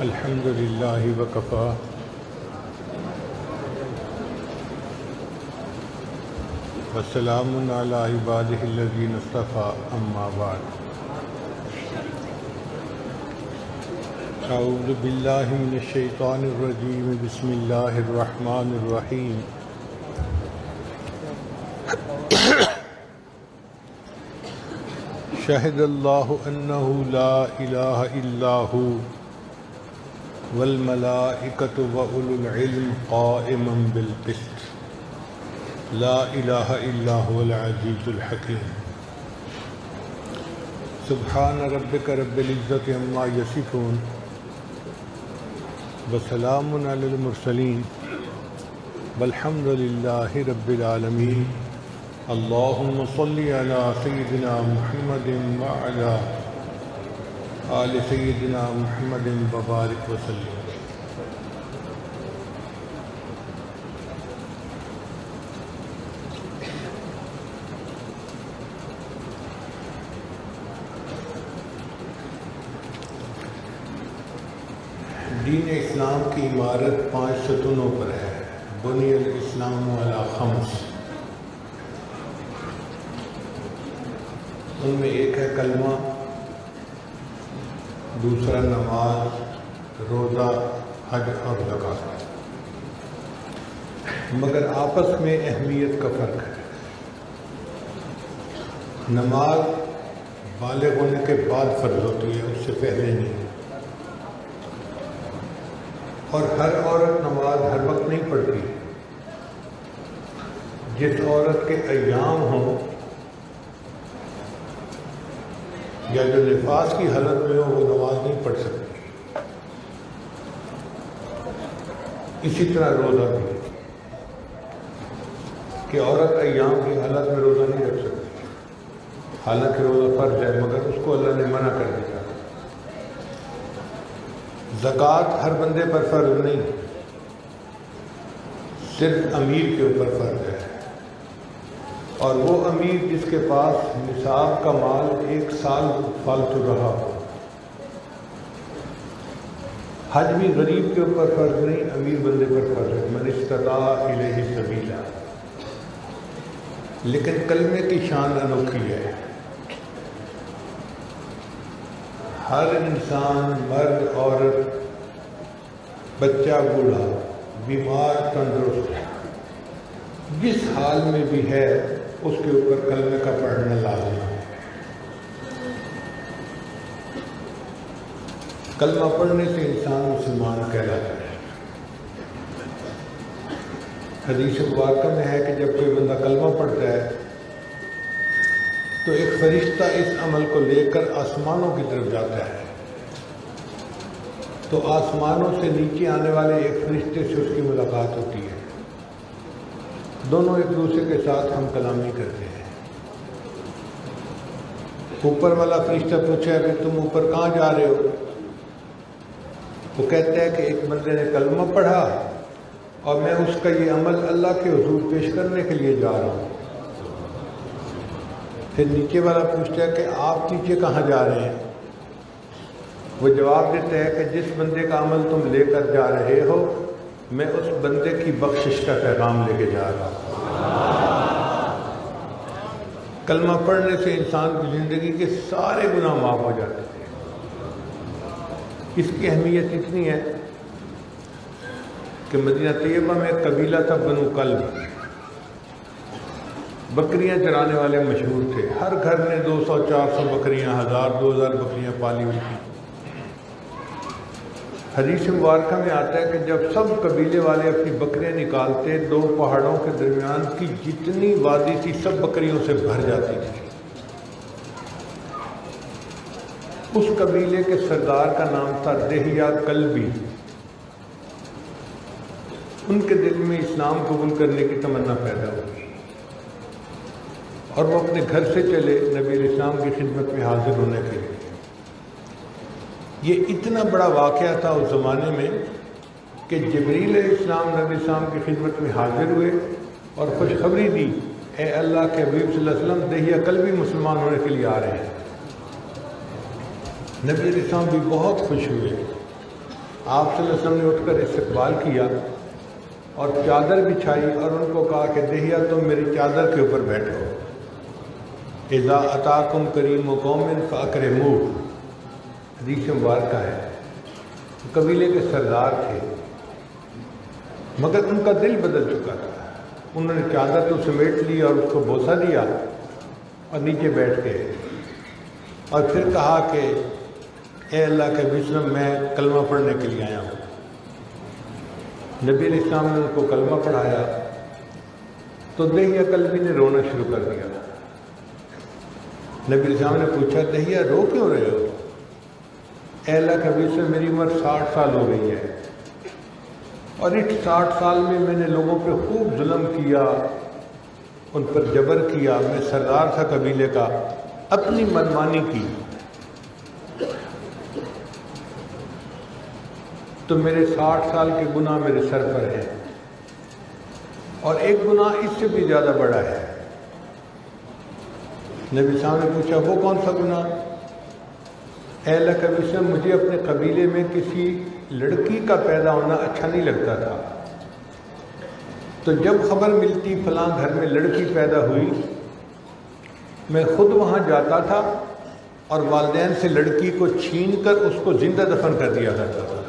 الحمد للہ وکفا وسلام علی عبادہ الذین اصطفیٰ اما بعد اعوذ باللہ من الشیطان الرجیم بسم اللہ الرحمن الرحیم شہد اللہ انہ لا الہ الا ہو والملائکۃ وأولو العلم قائما بالقسط لا الہ الا هو العزیز الحکیم سبحان ربک رب العزۃ عما یصفون وسلام علی المرسلین والحمد للہ رب العالمین اللہم صل علی سیدنا محمد وعلی آل سیدنا محمد وبارک وسلم۔ دین اسلام کی عمارت 5 ستونوں پر ہے۔ بنی الاسلام علی 5، ان میں ایک ہے کلمہ، دوسرا نماز، روزہ، حج اور زکوٰۃ، مگر آپس میں اہمیت کا فرق ہے۔ نماز بالغ ہونے کے بعد فرض ہوتی ہے، اس سے پہلے نہیں، اور ہر عورت نماز ہر وقت نہیں پڑھتی۔ جس عورت کے ایام ہوں یا جو نفاس کی حالت میں ہو وہ نماز نہیں پڑھ سکتی۔ اسی طرح روزہ بھی، کہ عورت ایام کی حالت میں روزہ نہیں رکھ سکتی، حالانکہ روزہ فرض ہے مگر اس کو اللہ نے منع کر دیا۔ زکوٰۃ ہر بندے پر فرض نہیں، صرف امیر کے اوپر فرض ہے، اور وہ امیر جس کے پاس نصاب کا مال 1 سال فالتو رہا ہو۔ حج بھی غریب کے اوپر فرض نہیں، امیر بندے پر فرض ہے، من استطاع الیہ سبیلا۔ لیکن کلمے کی شان انوکھی ہے۔ ہر انسان، مرد، عورت، بچہ، بوڑھا، بیمار، تندرست، جس حال میں بھی ہے اس کے اوپر کلمے کا پڑھنا لازم ہے۔ کلمہ پڑھنے سے انسان مسلمان کہلاتا ہے۔ حدیث مبارکہ میں ہے کہ جب کوئی بندہ کلمہ پڑھتا ہے تو ایک فرشتہ اس عمل کو لے کر آسمانوں کی طرف جاتا ہے، تو آسمانوں سے نیچے آنے والے ایک فرشتے سے اس کی ملاقات ہوتی ہے، دونوں ایک دوسرے کے ساتھ ہم کلامی کرتے ہیں۔ اوپر والا فرشتہ پوچھا کہ تم اوپر کہاں جا رہے ہو؟ وہ کہتا ہے کہ ایک بندے نے کلمہ پڑھا اور میں اس کا یہ عمل اللہ کے حضور پیش کرنے کے لیے جا رہا ہوں۔ پھر نیچے والا پوچھتا ہے کہ آپ نیچے کہاں جا رہے ہیں؟ وہ جواب دیتا ہے کہ جس بندے کا عمل تم لے کر جا رہے ہو میں اس بندے کی بخشش کا پیغام لے کے جا رہا ہوں۔ کلمہ پڑھنے سے انسان کی زندگی کے سارے گناہ معاف ہو جاتے ہیں۔ اس کی اہمیت اتنی ہے کہ مدینہ طیبہ میں ایک قبیلہ تھا بنو کلب، بکریاں چرانے والے مشہور تھے، ہر گھر میں 200-400 بکریاں، 1000-2000 بکریاں پالی ہوئی تھیں۔ حدیث مبارکہ میں آتا ہے کہ جب سب قبیلے والے اپنی بکریاں نکالتے، 2 پہاڑوں کے درمیان کی جتنی وادی تھی سب بکریوں سے بھر جاتی تھی۔ اس قبیلے کے سردار کا نام تھا دہیہ کلبی۔ ان کے دل میں اسلام قبول کرنے کی تمنا پیدا ہوئی اور وہ اپنے گھر سے چلے نبی علیہ السلام کی خدمت میں حاضر ہونے کے لیے۔ یہ اتنا بڑا واقعہ تھا اس زمانے میں کہ جبریل علیہ السلام نبی السلام کی خدمت میں حاضر ہوئے اور خوشخبری دی، اے اللہ کے حبیب صلی اللہ علیہ وسلم، دہیہ کلبی مسلمان ہونے کے لیے آ رہے ہیں۔ نبی علیہ السلام بھی بہت خوش ہوئے آپ صلی اللہ علیہ وسلم نے اٹھ کر استقبال کیا اور چادر بچھائی اور ان کو کہا کہ دہیا تم میری چادر کے اوپر بیٹھو. اذا اتاکم کریم قوم فاکرموہ، حدیث مبارکہ ہے. قبیلے کے سردار تھے مگر ان کا دل بدل چکا تھا. انہوں نے چادر تو سمیٹ لی اور اس کو بوسہ دیا اور نیچے بیٹھ گئے اور پھر کہا کہ اے اللہ کے بسم میں کلمہ پڑھنے کے لیے آیا ہوں. نبی علیہ السلام نے ان کو کلمہ پڑھایا تو دہیا کلبی نے رونا شروع کر دیا. نبی علیہ السلام نے پوچھا دہیا رو کیوں رہے ہو؟ اے اللہ کے بسم میری عمر 60 سال ہو گئی ہے اور اس 60 سال میں میں نے لوگوں پہ خوب ظلم کیا، ان پر جبر کیا. میں سردار تھا قبیلے کا، اپنی منمانی کی تو میرے 60 سال کے گناہ میرے سر پر ہیں اور ایک گناہ اس سے بھی زیادہ بڑا ہے. نبی صاحب نے پوچھا وہ کون سا گناہ؟ اے اللہ کے بسم مجھے اپنے قبیلے میں کسی لڑکی کا پیدا ہونا اچھا نہیں لگتا تھا، تو جب خبر ملتی فلاں گھر میں لڑکی پیدا ہوئی میں خود وہاں جاتا تھا اور والدین سے لڑکی کو چھین کر اس کو زندہ دفن کر دیا کرتا تھا.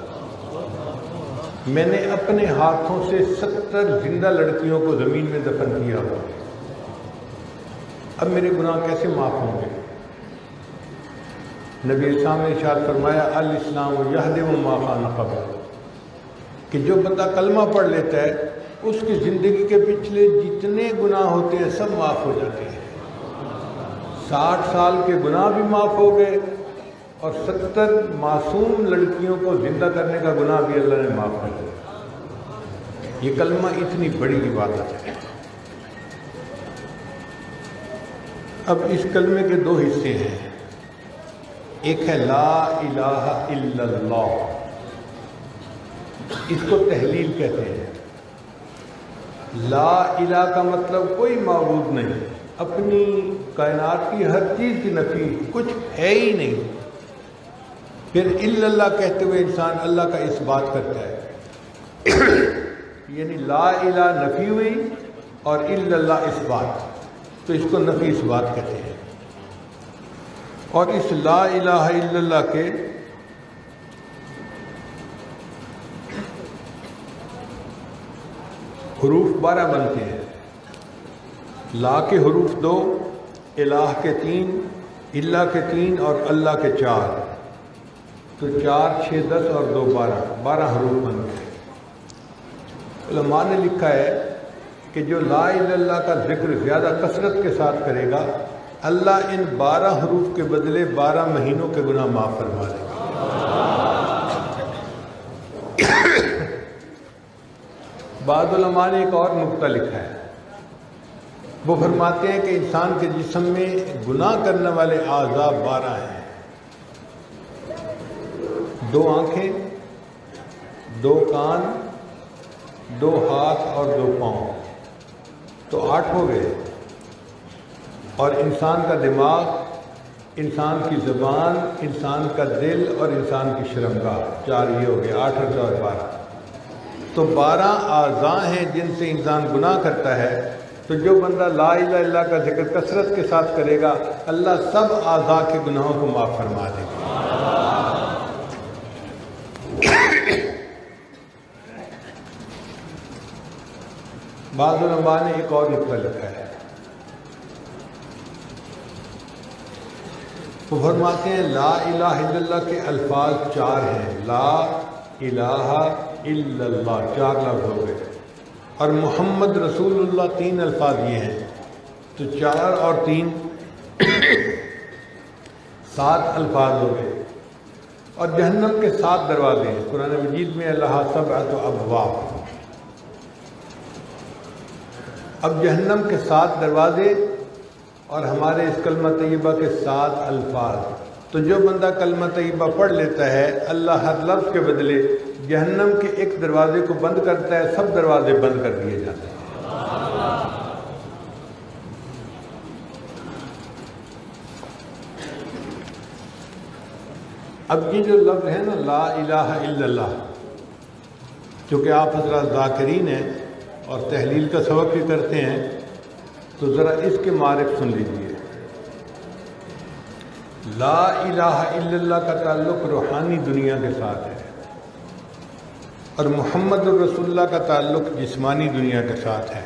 میں نے اپنے ہاتھوں سے 70 زندہ لڑکیوں کو زمین میں دفن کیا ہوا. اب میرے گناہ کیسے معاف ہوں گے؟ نبی اسلام نے ارشاد فرمایا الاسلام یہدم ما کان قبل، کہ جو بندہ کلمہ پڑھ لیتا ہے اس کی زندگی کے پچھلے جتنے گناہ ہوتے ہیں سب معاف ہو جاتے ہیں. 60 سال کے گناہ بھی معاف ہو گئے اور 70 معصوم لڑکیوں کو زندہ کرنے کا گناہ بھی اللہ نے معاف کر دیا. یہ کلمہ اتنی بڑی عبادت ہے. اب اس کلمے کے 2 حصے ہیں. ایک ہے لا الہ الا اللہ، اس کو تحلیل کہتے ہیں. لا الہ کا مطلب کوئی معبود نہیں، اپنی کائنات کی ہر چیز کی نفی، کچھ ہے ہی نہیں. پھر الا اللہ کہتے ہوئے انسان اللہ کا اس بات کرتا ہے. یعنی لا الہ نفی ہوئی اور الا اللہ اس بات، تو اس کو نفی اس بات کہتے ہیں. اور اس لا الہ الا اللہ کے حروف 12 بنتے ہیں. لا کے حروف 2، الہ کے 3، اللہ کے 3 اور اللہ کے 4، تو 4 6 10 اور 2 12 حروف بنتے ہیں. علماء نے لکھا ہے کہ جو لا الہ الا اللہ کا ذکر زیادہ کثرت کے ساتھ کرے گا اللہ ان 12 حروف کے بدلے 12 مہینوں کے گناہ معاف فرما دے گا. بعض علماء نے ایک اور نقطہ لکھا ہے. وہ فرماتے ہیں کہ انسان کے جسم میں گناہ کرنے والے اعضاء 12 ہیں. 2 آنکھیں، 2 کان، 2 ہاتھ اور 2 پاؤں، تو 8 ہو گئے. اور انسان کا دماغ، انسان کی زبان، انسان کا دل اور انسان کی شرمگاہ، 4 یہ ہو گئے. 8 اور 4 12، تو 12 اعضاء ہیں جن سے انسان گناہ کرتا ہے. تو جو بندہ لا الہ الا اللہ کا ذکر کثرت کے ساتھ کرے گا اللہ سب اعضاء کے گناہوں کو معاف فرما دے گا. بعض علماء نے ایک اور نقطہ لکھا ہے. وہ فرماتے ہیں لا الہ الا اللہ کے الفاظ 4 ہیں. لا الہ الا اللہ 4 لفظ ہو گئے، اور محمد رسول اللہ 3 الفاظ یہ ہیں، تو 4 اور 3 7 الفاظ ہو گئے. اور جہنم کے 7 دروازے ہیں. قرآن مجید میں اللہ 7 ابواب. اب جہنم کے 7 دروازے اور ہمارے اس کلمہ طیبہ کے 7 الفاظ. تو جو بندہ کلمہ طیبہ پڑھ لیتا ہے اللہ ہر لفظ کے بدلے جہنم کے ایک دروازے کو بند کرتا ہے، سب دروازے بند کر دیے جاتے ہیں. اب یہ جو لفظ ہے نا لا الہ الا اللہ، چونکہ آپ حضرات ذاکرین ہیں اور تحلیل کا سبق بھی کرتے ہیں، تو ذرا اس کے معرف سن لیجئے۔ لا الہ الا اللہ کا تعلق روحانی دنیا کے ساتھ ہے، اور محمد الرسول اللہ کا تعلق جسمانی دنیا کے ساتھ ہے۔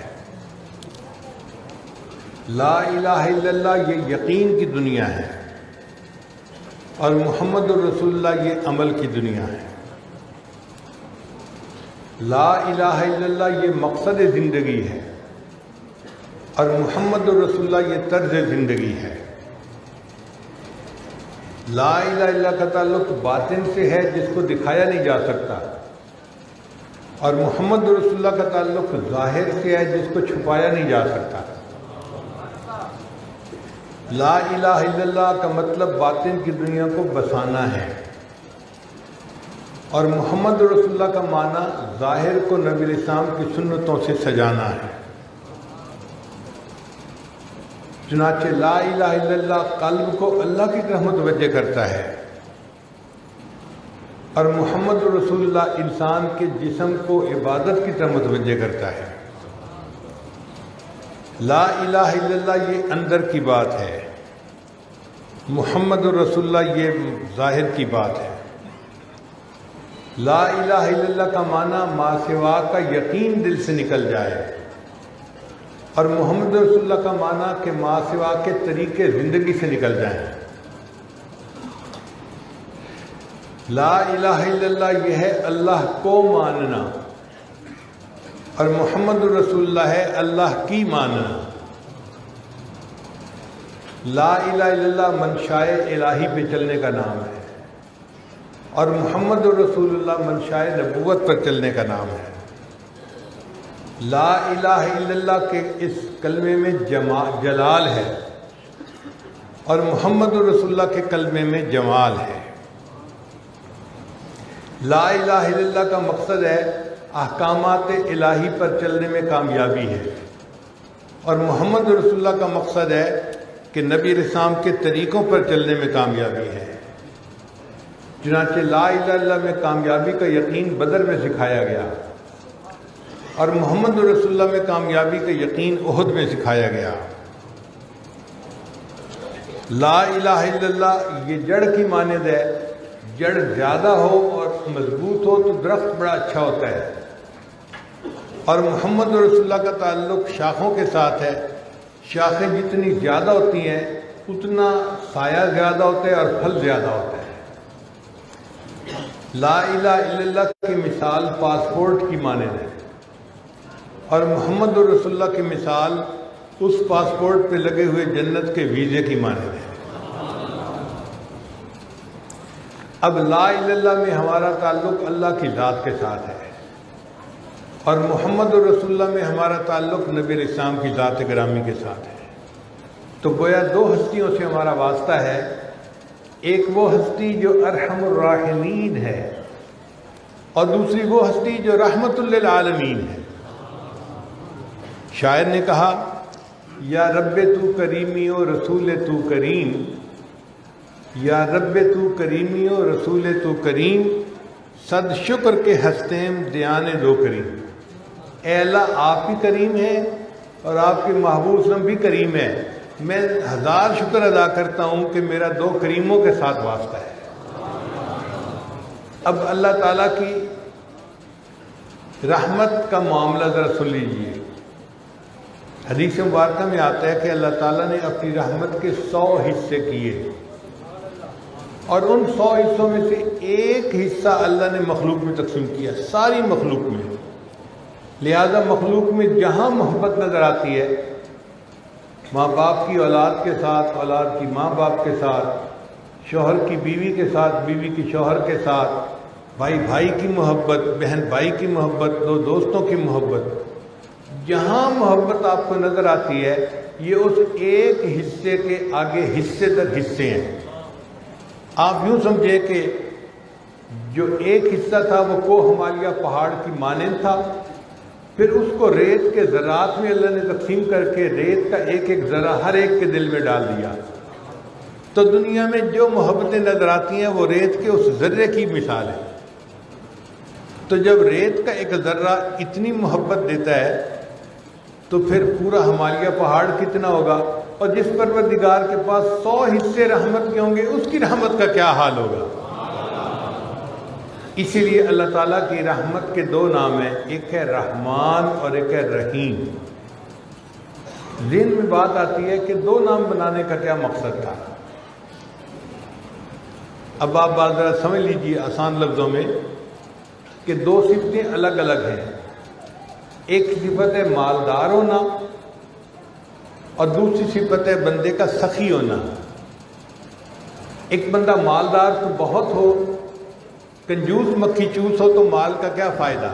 لا الہ الا اللہ یہ یقین کی دنیا ہے، اور محمد الرسول اللہ یہ عمل کی دنیا ہے۔ لا الہ الا اللہ یہ مقصد زندگی ہے، اور محمد الرسول اللہ یہ طرز زندگی ہے۔ لا الہ الا اللہ کا تعلق باطن سے ہے جس کو دکھایا نہیں جا سکتا، اور محمد رسول اللہ کا تعلق ظاہر سے ہے جس کو چھپایا نہیں جا سکتا۔ لا الہ الا اللہ کا مطلب باطن کی دنیا کو بسانا ہے، اور محمد رسول اللہ کا معنی ظاہر کو نبی علیہ السلام کی سنتوں سے سجانا ہے۔ چنانچہ لا الہ الا اللہ قلب کو اللہ کی طرف متوجہ کرتا ہے، اور محمد رسول اللہ انسان کے جسم کو عبادت کی طرف متوجہ کرتا ہے۔ لا الہ الا اللہ یہ اندر کی بات ہے، محمد رسول اللہ یہ ظاہر کی بات ہے۔ لا الہ الا اللہ کا معنی ما سوا کا یقین دل سے نکل جائے، اور محمد رسول اللہ کا معنی کہ ما سوا کے طریقے زندگی سے نکل جائیں۔ لا الہ الا اللہ یہ ہے اللہ کو ماننا، اور محمد رسول اللہ ہے اللہ کی ماننا۔ لا الہ الا اللہ منشائے الہی پہ چلنے کا نام ہے، اور محمد رسول اللہ منشائے نبوت پر چلنے کا نام ہے۔ لا الہ الا اللہ کے اس کلمے میں جلال ہے، اور محمد رسول اللہ کے کلمے میں جمال ہے۔ لا الہ الا اللہ کا مقصد ہے احکامات الہی پر چلنے میں کامیابی ہے، اور محمد رسول اللہ کا مقصد ہے کہ نبی علیہ السلام کے طریقوں پر چلنے میں کامیابی ہے۔ چنانچہ لا الہ الا اللہ میں کامیابی کا یقین بدر میں سکھایا گیا، اور محمد رسول اللہ میں کامیابی کا یقین احد میں سکھایا گیا۔ لا الہ الا اللہ یہ جڑ کی مانند ہے، جڑ زیادہ ہو اور مضبوط ہو تو درخت بڑا اچھا ہوتا ہے، اور محمد رسول اللہ کا تعلق شاخوں کے ساتھ ہے۔ شاخیں جتنی زیادہ ہوتی ہیں اتنا سایہ زیادہ ہوتا ہے اور پھل زیادہ ہوتا ہے۔ لا الہ الا اللہ کی مثال پاسپورٹ کی مانند ہے، اور محمد رسول اللہ کی مثال اس پاسپورٹ پہ لگے ہوئے جنت کے ویزے کی مانند ہے۔ اب لا الہ الا اللہ میں ہمارا تعلق اللہ کی ذات کے ساتھ ہے، اور محمد رسول اللہ میں ہمارا تعلق نبی علیہ السلام کی ذات گرامی کے ساتھ ہے۔ تو گویا دو ہستیوں سے ہمارا واسطہ ہے، ایک وہ ہستی جو ارحم الراحمین ہے، اور دوسری وہ ہستی جو رحمت للعالمین ہے۔ شاعر نے کہا یا رب تو کریمی و رسول تو کریم، یا رب تو کریمی و رسول تو کریم، صد شکر کے ہستیم دیانے دو کریم۔ اے اللہ آپ بھی کریم ہیں اور آپ کے محبوب وسلم بھی کریم ہے، میں ہزار شکر ادا کرتا ہوں کہ میرا دو کریموں کے ساتھ واسطہ ہے۔ اب اللہ تعالیٰ کی رحمت کا معاملہ ذرا سن لیجیے۔ حدیث مبارکہ میں آتا ہے کہ اللہ تعالیٰ نے اپنی رحمت کے 100 حصے کیے، اور ان 100 حصوں میں سے ایک حصہ اللہ نے مخلوق میں تقسیم کیا، ساری مخلوق میں۔ لہذا مخلوق میں جہاں محبت نظر آتی ہے، ماں باپ کی اولاد کے ساتھ، اولاد کی ماں باپ کے ساتھ، شوہر کی بیوی کے ساتھ، بیوی کی شوہر کے ساتھ، بھائی بھائی کی محبت، بہن بھائی کی محبت، دو دوستوں کی محبت، جہاں محبت آپ کو نظر آتی ہے یہ اس ایک حصے کے آگے حصے در حصے ہیں۔ آپ یوں سمجھیں کہ جو ایک حصہ تھا وہ کوہ ہمالیہ پہاڑ کی مانند تھا، پھر اس کو ریت کے ذرات میں اللہ نے تقسیم کر کے ریت کا ایک ایک ذرہ ہر ایک کے دل میں ڈال دیا۔ تو دنیا میں جو محبتیں نظر آتی ہیں وہ ریت کے اس ذرے کی مثال ہے. تو جب ریت کا ایک ذرہ اتنی محبت دیتا ہے تو پھر پورا ہمالیہ پہاڑ کتنا ہوگا، اور جس پروردگار کے پاس 100 حصے رحمت کے ہوں گے اس کی رحمت کا کیا حال ہوگا. اسی لیے اللہ تعالیٰ کی رحمت کے 2 نام ہیں، ایک ہے رحمان اور ایک ہے رحیم. ذہن میں بات آتی ہے کہ 2 نام بنانے کا کیا مقصد تھا. اب آپ بات ذرا سمجھ لیجیے آسان لفظوں میں کہ 2 صفتیں الگ الگ ہیں. ایک صفت ہے مالدار ہونا اور دوسری صفت ہے بندے کا سخی ہونا. ایک بندہ مالدار تو بہت ہو، کنجوس مکھی چوس ہو تو مال کا کیا فائدہ.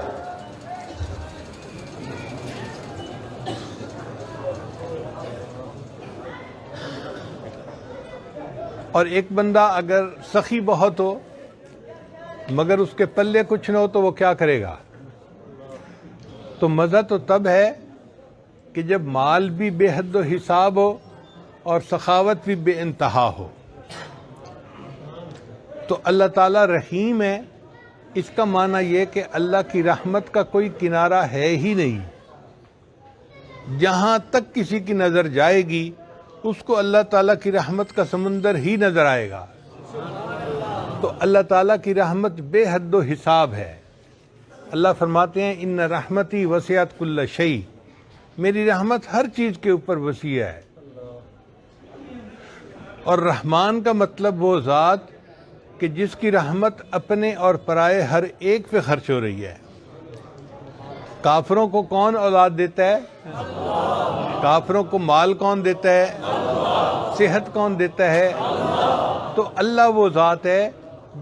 اور ایک بندہ اگر سخی بہت ہو مگر اس کے پلے کچھ نہ ہو تو وہ کیا کرے گا. تو مزہ تو تب ہے کہ جب مال بھی بے حد و حساب ہو اور سخاوت بھی بے انتہا ہو. تو اللہ تعالیٰ رحیم ہے، اس کا معنی یہ کہ اللہ کی رحمت کا کوئی کنارہ ہے ہی نہیں. جہاں تک کسی کی نظر جائے گی اس کو اللہ تعالیٰ کی رحمت کا سمندر ہی نظر آئے گا. تو اللہ تعالیٰ کی رحمت بے حد و حساب ہے. اللہ فرماتے ہیں ان رحمتی وسعت کل شیء، میری رحمت ہر چیز کے اوپر وسیع ہے. اور رحمان کا مطلب وہ ذات کہ جس کی رحمت اپنے اور پرائے ہر ایک پہ خرچ ہو رہی ہے. کافروں کو کون اولاد دیتا ہے؟ کافروں کو مال کون دیتا ہے؟ صحت کون دیتا ہے؟ تو اللہ وہ ذات ہے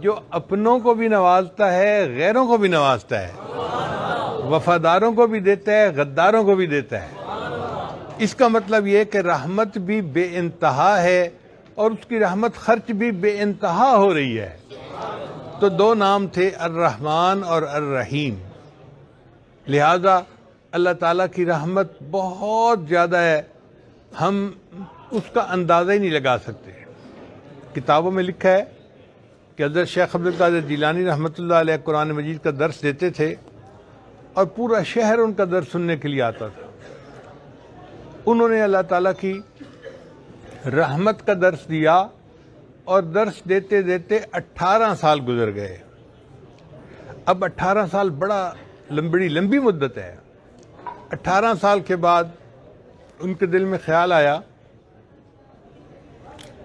جو اپنوں کو بھی نوازتا ہے، غیروں کو بھی نوازتا ہے، وفاداروں کو بھی دیتا ہے، غداروں کو بھی دیتا ہے. اس کا مطلب یہ کہ رحمت بھی بے انتہا ہے اور اس کی رحمت خرچ بھی بے انتہا ہو رہی ہے. تو 2 نام تھے الرحمن اور الرحیم. لہذا اللہ تعالیٰ کی رحمت بہت زیادہ ہے، ہم اس کا اندازہ ہی نہیں لگا سکتے. کتابوں میں لکھا ہے کہ حضرت شیخ عبد القادر جیلانی رحمۃ اللہ علیہ قرآن مجید کا درس دیتے تھے اور پورا شہر ان کا درس سننے کے لیے آتا تھا. انہوں نے اللہ تعالیٰ کی رحمت کا درس دیا اور درس دیتے دیتے 18 سال گزر گئے. اب 18 سال بڑی لمبی مدت ہے. 18 سال کے بعد ان کے دل میں خیال آیا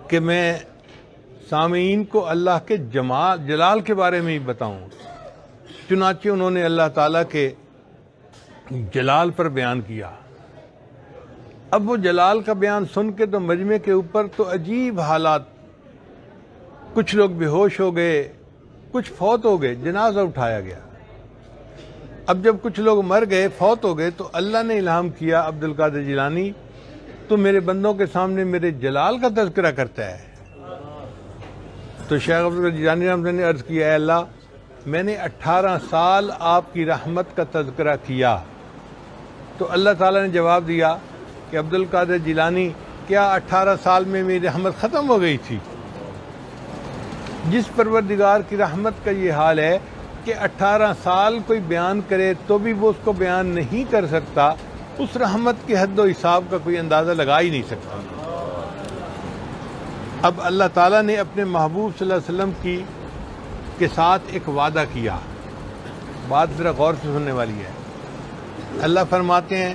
کہ میں سامعین کو اللہ کے جلال کے بارے میں ہی بتاؤں. چنانچہ انہوں نے اللہ تعالیٰ کے جلال پر بیان کیا. اب وہ جلال کا بیان سن کے تو مجمع کے اوپر تو عجیب حالات، کچھ لوگ بے ہوش ہو گئے، کچھ فوت ہو گئے، جنازہ اٹھایا گیا. اب جب کچھ لوگ مر گئے، فوت ہو گئے، تو اللہ نے الہام کیا عبد القادر جیلانی تو میرے بندوں کے سامنے میرے جلال کا تذکرہ کرتا ہے. تو شیخ عبد القادر جیلانی رحمۃ اللہ نے عرض کیا، اے اللہ میں نے 18 سال آپ کی رحمت کا تذکرہ کیا. تو اللہ تعالیٰ نے جواب دیا کہ عبد القادر جیلانی کیا 18 سال میں میری رحمت ختم ہو گئی تھی؟ جس پروردگار کی رحمت کا یہ حال ہے کہ 18 سال کوئی بیان کرے تو بھی وہ اس کو بیان نہیں کر سکتا، اس رحمت کے حد و حساب کا کوئی اندازہ لگا ہی نہیں سکتا. اب اللہ تعالیٰ نے اپنے محبوب صلی اللہ علیہ وسلم کے ساتھ ایک وعدہ کیا. بات ذرا غور سے سننے والی ہے. اللہ فرماتے ہیں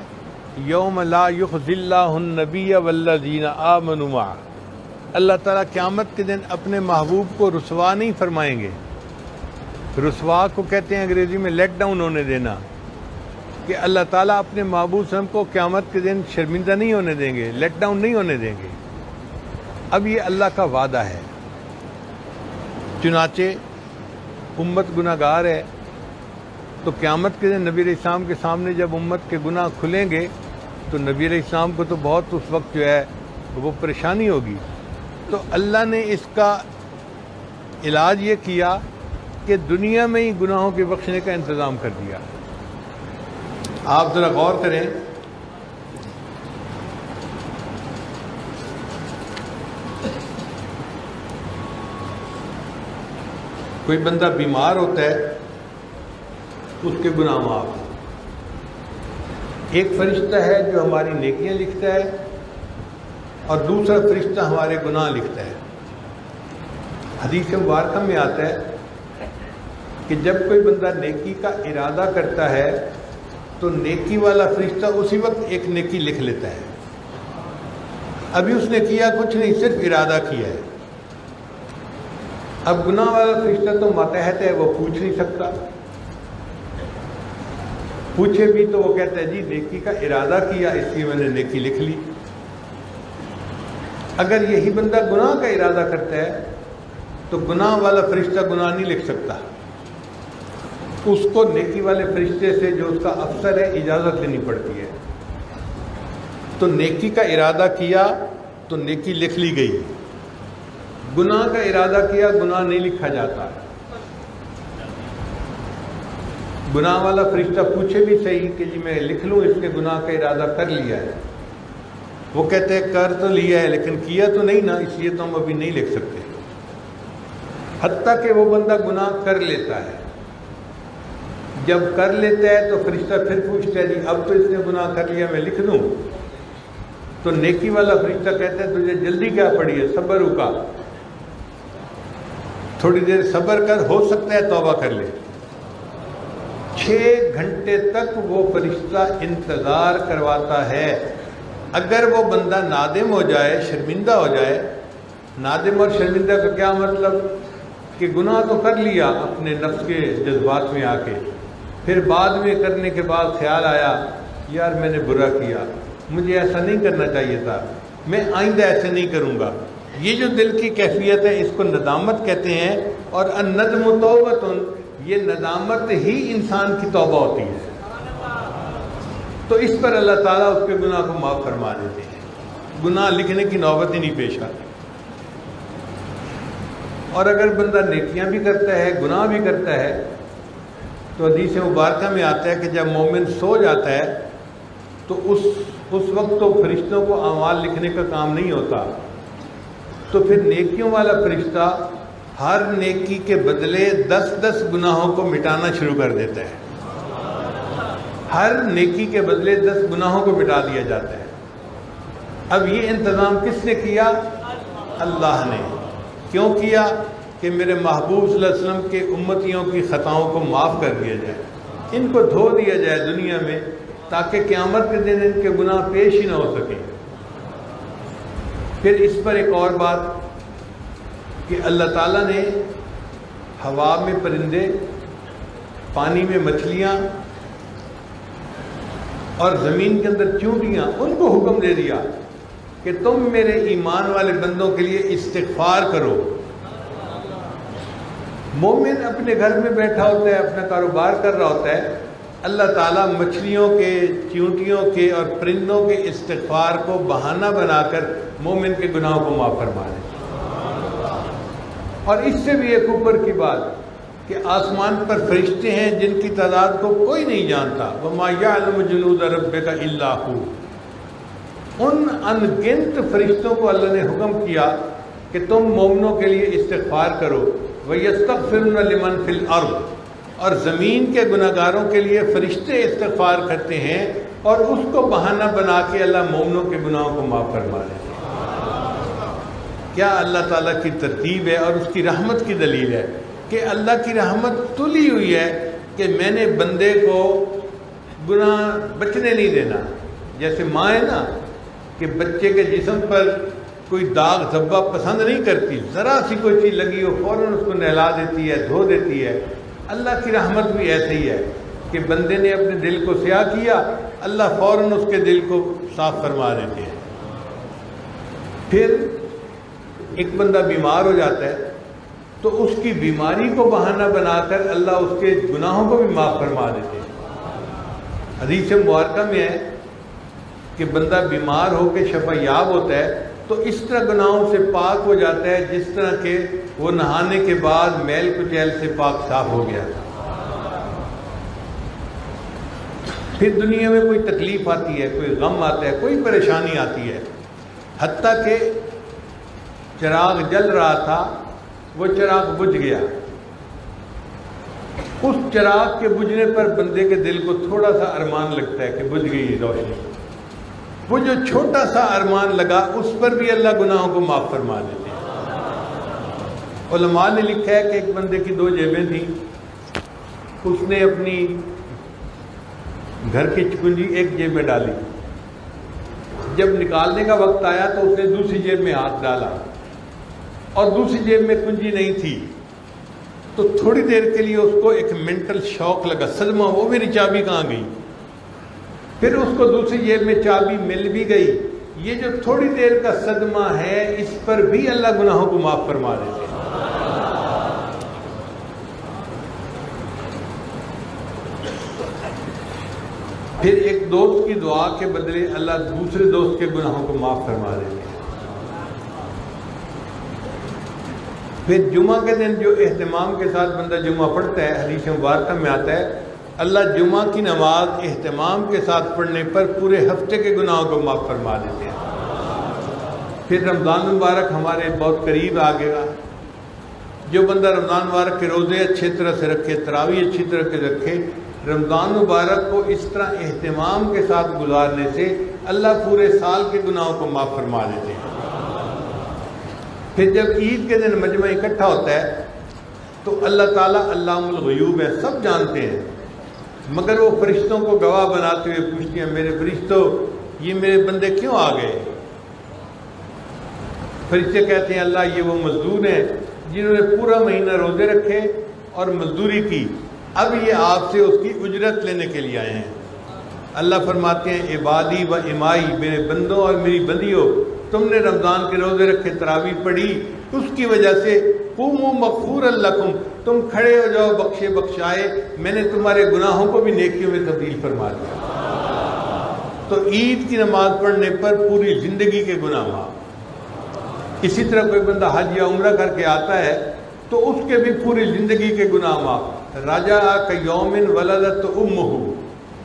یوم لا یخزی اللہ النبی والذین آمنوا معہ. اللہ تعالیٰ قیامت کے دن اپنے محبوب کو رسوا نہیں فرمائیں گے. رسوا کو کہتے ہیں انگریزی میں لیٹ ڈاؤن ہونے دینا، کہ اللہ تعالیٰ اپنے محبوب صلی اللہ علیہ وسلم کو قیامت کے دن شرمندہ نہیں ہونے دیں گے، لیٹ ڈاؤن نہیں ہونے دیں گے. اب یہ اللہ کا وعدہ ہے. چنانچہ امت گناہ گار ہے تو قیامت کے دن نبی علیہ السلام کے سامنے جب امت کے گناہ کھلیں گے تو نبی علیہ السلام کو تو بہت اس وقت جو ہے وہ پریشانی ہوگی. تو اللہ نے اس کا علاج یہ کیا کہ دنیا میں ہی گناہوں کے بخشنے کا انتظام کر دیا. آپ ذرا غور کریں، کوئی بندہ بیمار ہوتا ہے، اس کے گناہ معاف۔ ایک فرشتہ ہے جو ہماری نیکیاں لکھتا ہے، اور دوسرا فرشتہ ہمارے گناہ لکھتا ہے۔ حدیث مبارکہ میں آتا ہے کہ جب کوئی بندہ نیکی کا ارادہ کرتا ہے تو نیکی والا فرشتہ اسی وقت ایک نیکی لکھ لیتا ہے۔ ابھی اس نے کیا کچھ نہیں، صرف ارادہ کیا ہے۔ اب گناہ والا فرشتہ تو ماتحت ہے، وہ پوچھ نہیں سکتا، پوچھے بھی تو وہ کہتا ہے جی نیکی کا ارادہ کیا، اس لیے میں نے نیکی لکھ لی۔ اگر یہی بندہ گناہ کا ارادہ کرتا ہے تو گناہ والا فرشتہ گناہ نہیں لکھ سکتا، اس کو نیکی والے فرشتے سے جو اس کا افسر ہے اجازت لینی پڑتی ہے۔ تو نیکی کا ارادہ کیا تو نیکی لکھ لی گئی، گناہ کا ارادہ کیا گناہ نہیں لکھا جاتا۔ گناہ والا فرشتہ پوچھے بھی صحیح کہ جی میں لکھ لوں، اس نے گناہ کا ارادہ کر لیا ہے، وہ کہتے ہیں کر تو لیا ہے لیکن کیا تو نہیں نا، اس لیے تو ہم ابھی نہیں لکھ سکتے۔ حتیٰ کہ وہ بندہ گناہ کر لیتا ہے، جب کر لیتا ہے تو فرشتہ پھر پوچھتا ہے جی اب تو اس نے گناہ کر لیا، میں لکھ دوں؟ تو نیکی والا فرشتہ کہتا ہے تجھے جلدی کیا پڑی ہے، صبر رکا، تھوڑی دیر صبر کر، ہو سکتا ہے توبہ کر لے۔ 6 گھنٹے تک وہ فرشتہ انتظار کرواتا ہے۔ اگر وہ بندہ نادم ہو جائے، شرمندہ ہو جائے، نادم اور شرمندہ کا کیا مطلب کہ گناہ تو کر لیا اپنے نفس کے جذبات میں آ کے، پھر بعد میں کرنے کے بعد خیال آیا یار میں نے برا کیا، مجھے ایسا نہیں کرنا چاہیے تھا، میں آئندہ ایسے نہیں کروں گا، یہ جو دل کی کیفیت ہے اس کو ندامت کہتے ہیں۔ اور الندم توبۃ، یہ ندامت ہی انسان کی توبہ ہوتی ہے۔ تو اس پر اللہ تعالیٰ اس کے گناہ کو معاف فرما دیتے ہیں، گناہ لکھنے کی نوبت ہی نہیں پیش آتی۔ اور اگر بندہ نیکیاں بھی کرتا ہے گناہ بھی کرتا ہے تو حدیث مبارکہ میں آتا ہے کہ جب مومن سو جاتا ہے تو اس وقت تو فرشتوں کو اعمال لکھنے کا کام نہیں ہوتا، تو پھر نیکیوں والا فرشتہ ہر نیکی کے بدلے 10 گناہوں کو مٹانا شروع کر دیتا ہے۔ ہر نیکی کے بدلے 10 گناہوں کو مٹا دیا جاتا ہے۔ اب یہ انتظام کس نے کیا؟ اللہ نے۔ کیوں کیا؟ کہ میرے محبوب صلی اللہ علیہ وسلم کے امتیوں کی خطاؤں کو معاف کر دیا جائے، ان کو دھو دیا جائے دنیا میں، تاکہ قیامت کے دن ان کے گناہ پیش ہی نہ ہو سکے۔ پھر اس پر ایک اور بات کہ اللہ تعالیٰ نے ہوا میں پرندے، پانی میں مچھلیاں اور زمین کے اندر چونٹیاں، ان کو حکم دے دیا کہ تم میرے ایمان والے بندوں کے لیے استغفار کرو۔ مومن اپنے گھر میں بیٹھا ہوتا ہے، اپنا کاروبار کر رہا ہوتا ہے، اللہ تعالیٰ مچھلیوں کے، چیونٹیوں کے اور پرندوں کے استغفار کو بہانہ بنا کر مومن کے گناہوں کو معاف فرما دے۔ اور اس سے بھی ایک اوپر کی بات کہ آسمان پر فرشتے ہیں جن کی تعداد کو کوئی نہیں جانتا، وَمَا يَعْلَمُ جُنُودَ رَبِّكَ إِلَّا هُوَ۔ ان ان گنت فرشتوں کو اللہ نے حکم کیا کہ تم مومنوں کے لیے استغفار کرو، وَيَسْتَغْفِرُونَ لِمَنْ فِي الْأَرْضِ، اور زمین کے گناہگاروں کے لیے فرشتے استغفار کرتے ہیں، اور اس کو بہانہ بنا کے اللہ مومنوں کے گناہوں کو معاف فرما دیتے ہیں۔ کیا اللہ تعالیٰ کی ترتیب ہے اور اس کی رحمت کی دلیل ہے کہ اللہ کی رحمت تلی ہوئی ہے کہ میں نے بندے کو گناہ بچنے نہیں دینا۔ جیسے ماں ہے نا کہ بچے کے جسم پر کوئی داغ دھبا پسند نہیں کرتی، ذرا سی کوئی چیز لگی ہو فوراً اس کو نہلا دیتی ہے، دھو دیتی ہے۔ اللہ کی رحمت بھی ایسے ہی ہے کہ بندے نے اپنے دل کو سیاہ کیا، اللہ فوراً اس کے دل کو صاف فرما دیتے ہیں۔ پھر ایک بندہ بیمار ہو جاتا ہے تو اس کی بیماری کو بہانہ بنا کر اللہ اس کے گناہوں کو بھی معاف فرما دیتے ہیں۔ حدیث مبارکہ میں ہے کہ بندہ بیمار ہو کے شفا یاب ہوتا ہے تو اس طرح گناہوں سے پاک ہو جاتا ہے جس طرح کہ وہ نہانے کے بعد میل کچیل سے پاک صاف ہو گیا تھا۔ پھر دنیا میں کوئی تکلیف آتی ہے، کوئی غم آتا ہے، کوئی پریشانی آتی ہے، حتیٰ کہ چراغ جل رہا تھا وہ چراغ بجھ گیا، اس چراغ کے بجھنے پر بندے کے دل کو تھوڑا سا ارمان لگتا ہے کہ بجھ گئی روشنی، وہ جو چھوٹا سا ارمان لگا اس پر بھی اللہ گناہوں کو معاف فرما دیتے ہیں۔ علماء نے لکھا ہے کہ ایک بندے کی 2 جیبیں تھیں، اس نے اپنی گھر کی کنجی ایک جیب میں ڈالی، جب نکالنے کا وقت آیا تو اس نے دوسری جیب میں ہاتھ ڈالا اور دوسری جیب میں کنجی نہیں تھی، تو تھوڑی دیر کے لیے اس کو ایک مینٹل شاک لگا، صدمہ، وہ میری چابی کہاں گئی؟ پھر اس کو دوسری جیب میں چابی مل بھی گئی۔ یہ جو تھوڑی دیر کا صدمہ ہے اس پر بھی اللہ گناہوں کو معاف فرما دیتے ہیں۔ پھر ایک دوست کی دعا کے بدلے اللہ دوسرے دوست کے گناہوں کو معاف فرما دیتے ہیں۔ پھر جمعہ کے دن جو اہتمام کے ساتھ بندہ جمعہ پڑھتا ہے، حدیث مبارکہ میں آتا ہے اللہ جمعہ کی نماز اہتمام کے ساتھ پڑھنے پر پورے ہفتے کے گناہوں کو معاف فرما دیتے ہیں۔ پھر رمضان مبارک ہمارے بہت قریب آ گیا، جو بندہ رمضان مبارک کے روزے اچھی طرح سے رکھے، تراویح اچھی طرح سے رکھے، رمضان مبارک کو اس طرح اہتمام کے ساتھ گزارنے سے اللہ پورے سال کے گناہوں کو معاف فرما دیتے ہیں۔ پھر جب عید کے دن مجمع اکٹھا ہوتا ہے تو اللہ تعالیٰ علام الغیوب ہے، سب جانتے ہیں، مگر وہ فرشتوں کو گواہ بناتے ہوئے پوچھتے ہیں میرے فرشتوں یہ میرے بندے کیوں آ گئے؟ فرشتے کہتے ہیں اللہ یہ وہ مزدور ہیں جنہوں نے پورا مہینہ روزے رکھے اور مزدوری کی، اب یہ آپ سے اس کی اجرت لینے کے لیے آئے ہیں۔ اللہ فرماتے ہیں عبادی و امائی، میرے بندوں اور میری بندیوں، تم نے رمضان کے روزے رکھے، تراویح پڑھی، اس کی وجہ سے قوموا مغفورا لکم، تم کھڑے ہو جاؤ بخشے بخشائے، میں نے تمہارے گناہوں کو بھی نیکیوں میں تبدیل فرما دیا۔ تو عید کی نماز پڑھنے پر پوری زندگی کے گناہ معاف۔ اسی طرح کوئی بندہ حج یا عمرہ کر کے آتا ہے تو اس کے بھی پوری زندگی کے گناہ معاف۔ رجع کیوم ولدت امہ،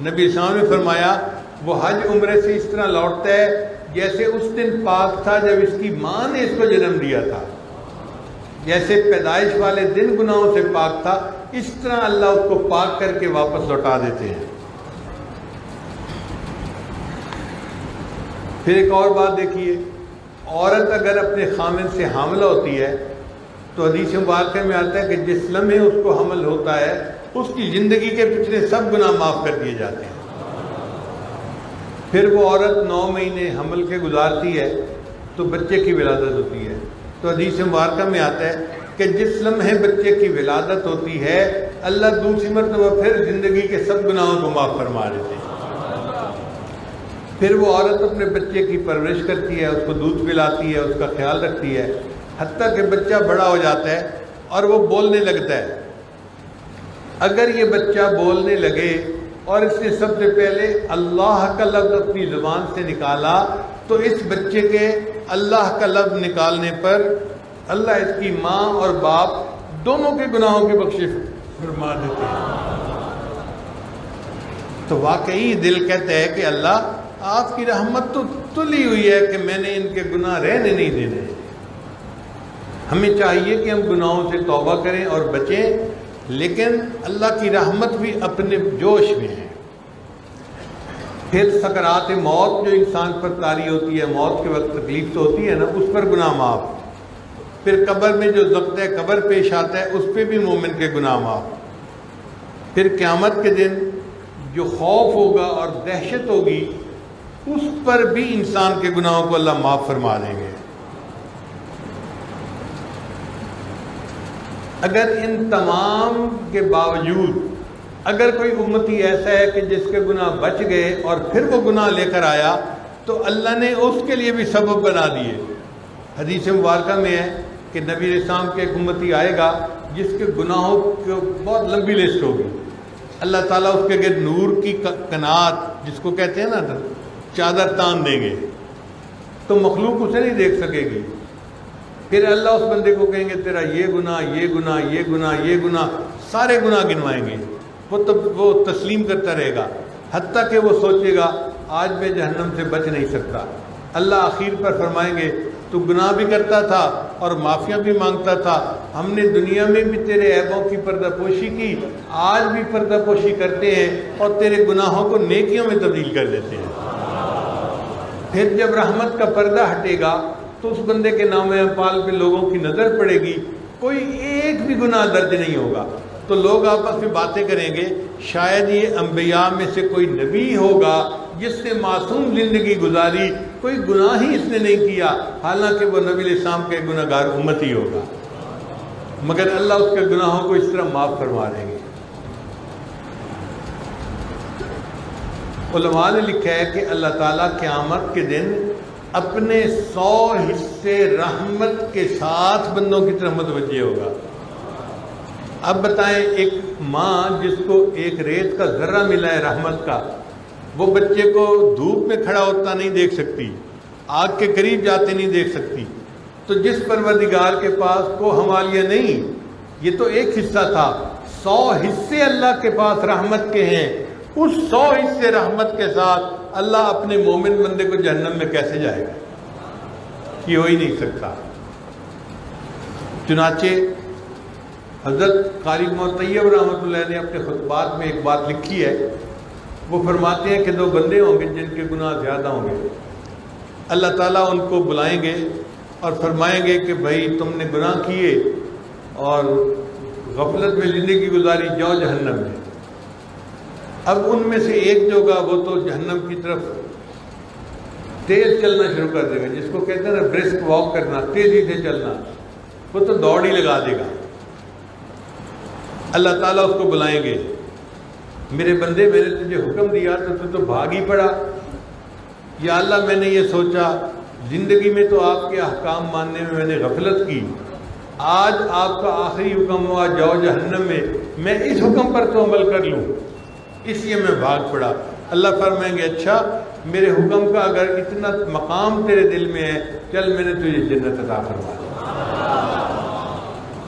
نبی صلی اللہ علیہ وسلم نے فرمایا وہ حج عمرے سے اس طرح لوٹتا ہے جیسے اس دن پاک تھا جب اس کی ماں نے اس کو جنم دیا تھا، جیسے پیدائش والے دن گناہوں سے پاک تھا، اس طرح اللہ اس کو پاک کر کے واپس لوٹا دیتے ہیں۔ پھر ایک اور بات دیکھیے، عورت اگر اپنے خامن سے حاملہ ہوتی ہے تو حدیث مبارکہ میں آتا ہے کہ جس لمحے اس کو حمل ہوتا ہے اس کی زندگی کے پچھلے سب گناہ معاف کر دیے جاتے ہیں۔ پھر وہ عورت 9 مہینے حمل کے گزارتی ہے تو بچے کی ولادت ہوتی ہے، تو حدیث مبارکہ میں آتا ہے کہ جس لمحے بچے کی ولادت ہوتی ہے اللہ دوسری مرتبہ پھر زندگی کے سب گناہوں کو معاف فرما دیتے ہیں۔ پھر وہ عورت اپنے بچے کی پرورش کرتی ہے، اس کو دودھ پلاتی ہے، اس کا خیال رکھتی ہے، حتیٰ کہ بچہ بڑا ہو جاتا ہے اور وہ بولنے لگتا ہے۔ اگر یہ بچہ بولنے لگے اور اس نے سب سے پہلے اللہ کا لفظ اپنی زبان سے نکالا تو اس بچے کے اللہ کا لفظ نکالنے پر اللہ اس کی ماں اور باپ دونوں کے گناہوں کی بخشش فرما دیتے ہیں۔ تو واقعی دل کہتا ہے کہ اللہ آپ کی رحمت تو تلی ہوئی ہے کہ میں نے ان کے گناہ رہنے نہیں دینے۔ ہمیں چاہیے کہ ہم گناہوں سے توبہ کریں اور بچیں، لیکن اللہ کی رحمت بھی اپنے جوش میں ہے۔ پھر سکرات موت جو انسان پر طاری ہوتی ہے، موت کے وقت تکلیف تو ہوتی ہے نا، اس پر گناہ معاف۔ پھر قبر میں جو ضبط قبر پیش آتا ہے اس پہ بھی مومن کے گناہ معاف۔ پھر قیامت کے دن جو خوف ہوگا اور دہشت ہوگی اس پر بھی انسان کے گناہوں کو اللہ معاف فرما دیں گے۔ اگر ان تمام کے باوجود اگر کوئی امتی ایسا ہے کہ جس کے گناہ بچ گئے اور پھر وہ گناہ لے کر آیا تو اللہ نے اس کے لیے بھی سبب بنا دیے۔ حدیث مبارکہ میں ہے کہ نبی علیہ السلام کے ایک امتی آئے گا جس کے گناہوں کی بہت لمبی لسٹ ہوگی، اللہ تعالیٰ اس کے گرد نور کی کنات جس کو کہتے ہیں نا چادر تان دیں گے تو مخلوق اسے نہیں دیکھ سکے گی۔ پھر اللہ اس بندے کو کہیں گے تیرا یہ گناہ، یہ گناہ، یہ گناہ، یہ گناہ، سارے گناہ گنوائیں گے۔ وہ تسلیم کرتا رہے گا حتیٰ کہ وہ سوچے گا آج میں جہنم سے بچ نہیں سکتا۔ اللہ آخر پر فرمائیں گے تو تو گناہ بھی کرتا تھا اور معافیاں بھی مانگتا تھا، ہم نے دنیا میں بھی تیرے عیبوں کی پردہ پوشی کی، آج بھی پردہ پوشی کرتے ہیں اور تیرے گناہوں کو نیکیوں میں تبدیل کر دیتے ہیں۔ پھر جب رحمت کا پردہ ہٹے گا تو اس بندے کے نام اعمال پہ لوگوں کی نظر پڑے گی، کوئی ایک بھی گناہ درج نہیں ہوگا، تو لوگ آپس میں باتیں کریں گے شاید یہ انبیاء میں سے کوئی نبی ہوگا جس نے معصوم زندگی گزاری، کوئی گناہ ہی اس نے نہیں کیا، حالانکہ وہ نبی علیہ السلام کے گناہ گار امتی ہوگا، مگر اللہ اس کے گناہوں کو اس طرح معاف فرما دیں گے۔ علماء نے لکھا ہے کہ اللہ تعالیٰ قیامت کے دن اپنے 100 حصے رحمت کے ساتھ بندوں کی طرف متوجہ ہوگا۔ اب بتائیں، ایک ماں جس کو ایک ریت کا ذرہ ملا ہے رحمت کا، وہ بچے کو دھوپ میں کھڑا ہوتا نہیں دیکھ سکتی، آگ کے قریب جاتے نہیں دیکھ سکتی، تو جس پروردگار کے پاس کو حوالیہ نہیں، یہ تو ایک حصہ تھا، 100 حصے اللہ کے پاس رحمت کے ہیں، اس 100 حصے رحمت کے ساتھ اللہ اپنے مومن بندے کو جہنم میں کیسے جائے گا؟ یہ ہو ہی نہیں سکتا۔ چنانچہ حضرت قاری محمد طیب رحمۃ اللہ نے اپنے خطبات میں ایک بات لکھی ہے، وہ فرماتے ہیں کہ 2 بندے ہوں گے جن کے گناہ زیادہ ہوں گے، اللہ تعالیٰ ان کو بلائیں گے اور فرمائیں گے کہ بھائی تم نے گناہ کیے اور غفلت میں زندگی گزاری، جاؤ جہنم میں۔ اب ان میں سے ایک جو ہوگا وہ تو جہنم کی طرف تیز چلنا شروع کر دے گا، جس کو کہتے ہیں نا برسک واک کرنا، تیزی سے چلنا، وہ تو دوڑ ہی لگا دے گا۔ اللہ تعالیٰ اس کو بلائیں گے، میرے بندے میں نے تجھے حکم دیا تو بھاگ ہی پڑا، یا اللہ میں نے یہ سوچا زندگی میں تو آپ کے احکام ماننے میں نے غفلت کی، آج آپ کا آخری حکم ہوا جاؤ جہنم میں اس حکم پر تو عمل کر لوں، اس لیے میں بھاگ پڑا۔ اللہ فرمائیں گے اچھا میرے حکم کا اگر اتنا مقام تیرے دل میں ہے، چل میں نے تجھے جنت عطا فرما دی۔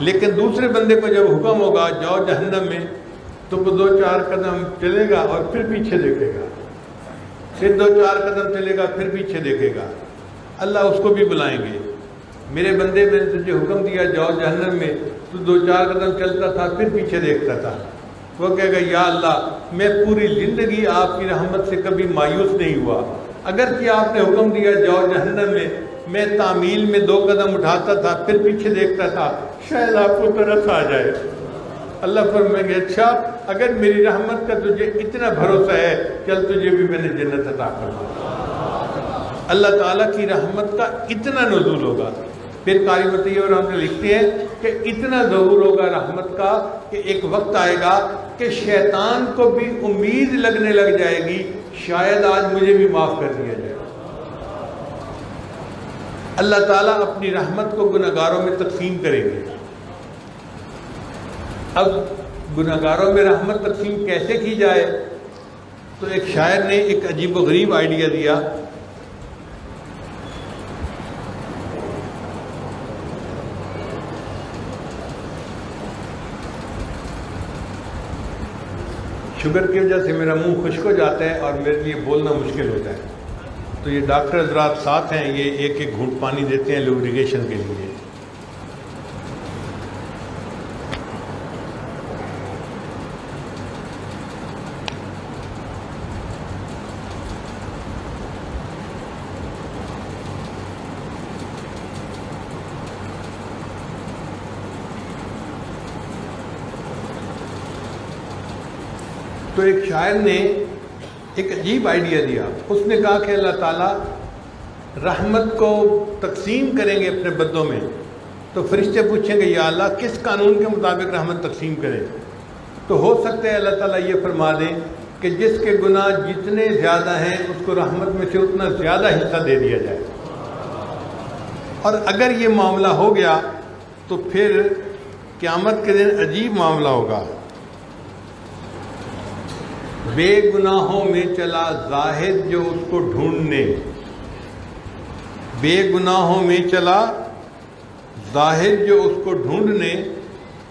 لیکن دوسرے بندے کو جب حکم ہوگا جاؤ جہنم میں، تو وہ 2-4 قدم چلے گا اور پھر پیچھے دیکھے گا، پھر 2-4 قدم چلے گا پھر پیچھے دیکھے گا۔ اللہ اس کو بھی بلائیں گے، میرے بندے میں نے تجھے حکم دیا جاؤ جہنم میں، تو 2-4 قدم چلتا تھا پھر پیچھے دیکھتا تھا۔ وہ کہے گا یا اللہ میں پوری زندگی آپ کی رحمت سے کبھی مایوس نہیں ہوا، اگر کہ آپ نے حکم دیا جاؤ جہنم میں تعمیل میں 2 قدم اٹھاتا تھا پھر پیچھے دیکھتا تھا، شاید آپ کو ترس آ جائے۔ اللہ فرمائیں گے اچھا اگر میری رحمت کا تجھے اتنا بھروسہ ہے، چل تجھے بھی میں نے جنت عطا فرما۔ اللہ تعالیٰ کی رحمت کا اتنا نزول ہوگا۔ پھر قاری مطیع اور ہم نے لکھتے ہیں کہ اتنا ظہور ہوگا رحمت کا کہ ایک وقت آئے گا کہ شیطان کو بھی امید لگنے لگ جائے گی شاید آج مجھے بھی معاف کر دیا جائے۔ اللہ تعالیٰ اپنی رحمت کو گناہگاروں میں تقسیم کریں گے۔ اب گناہگاروں میں رحمت تقسیم کیسے کی جائے؟ تو ایک شاعر نے ایک عجیب و غریب آئیڈیا دیا۔ شوگر کی وجہ سے میرا منہ خشک ہو جاتا ہے اور میرے لیے بولنا مشکل ہوتا ہے، تو یہ ڈاکٹر حضرات ساتھ ہیں، یہ ایک ایک گھونٹ پانی دیتے ہیں لوبریگیشن کے لیے۔ تو ایک شاعر نے ایک عجیب آئیڈیا دیا، اس نے کہا کہ اللہ تعالیٰ رحمت کو تقسیم کریں گے اپنے بندوں میں، تو فرشتے پوچھیں گے یا اللہ کس قانون کے مطابق رحمت تقسیم کریں؟ تو ہو سکتا ہے اللہ تعالیٰ یہ فرما دیں کہ جس کے گناہ جتنے زیادہ ہیں اس کو رحمت میں سے اتنا زیادہ حصہ دے دیا جائے، اور اگر یہ معاملہ ہو گیا تو پھر قیامت کے دن عجیب معاملہ ہوگا۔ بے گناہوں میں چلا زاہد جو اس کو ڈھونڈنے، بے گناہوں میں چلا زاہد جو اس کو ڈھونڈنے،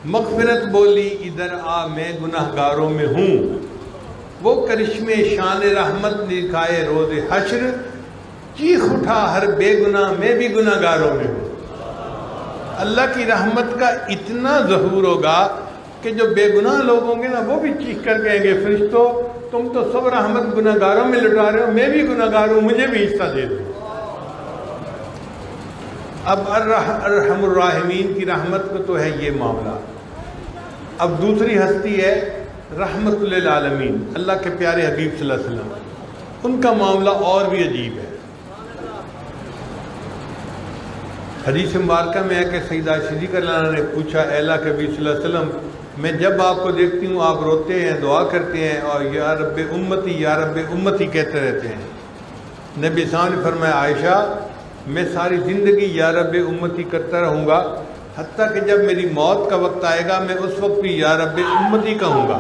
مغفرت بولی ادھر آ میں گناہ گاروں میں ہوں، وہ کرشمے شان رحمت دکھائے روز حشر، چیخ اٹھا ہر بے گناہ میں بھی گناہ گاروں میں ہوں۔ اللہ کی رحمت کا اتنا ظہور ہوگا کہ جو بے گناہ لوگ ہوں گے نا وہ بھی چیخ کر کہیں گے فرشتوں تم تو سب رحمت گناہ گاروں میں لٹا رہے ہو، میں بھی گناہ گار ہوں، مجھے بھی حصہ دے دو۔ اب ارحم الراحمین کی رحمت کو تو ہے یہ معاملہ۔ اب دوسری ہستی ہے رحمت للعالمین، اللہ کے پیارے حبیب صلی اللہ علیہ وسلم، ان کا معاملہ اور بھی عجیب ہے۔ حدیث مبارکہ میں ہے کہ سیدہ صدیقہ رضی اللہ عنہا نے پوچھا اے اللہ کے حبیب صلی اللہ علیہ وسلم میں جب آپ کو دیکھتی ہوں آپ روتے ہیں، دعا کرتے ہیں اور یا رب امتی یا رب امتی کہتے رہتے ہیں۔ نبی صلی اللہ علیہ وسلم نے فرمایا عائشہ میں ساری زندگی یا رب امتی کرتا رہوں گا، حتیٰ کہ جب میری موت کا وقت آئے گا میں اس وقت بھی یا رب امتی کہوں گا،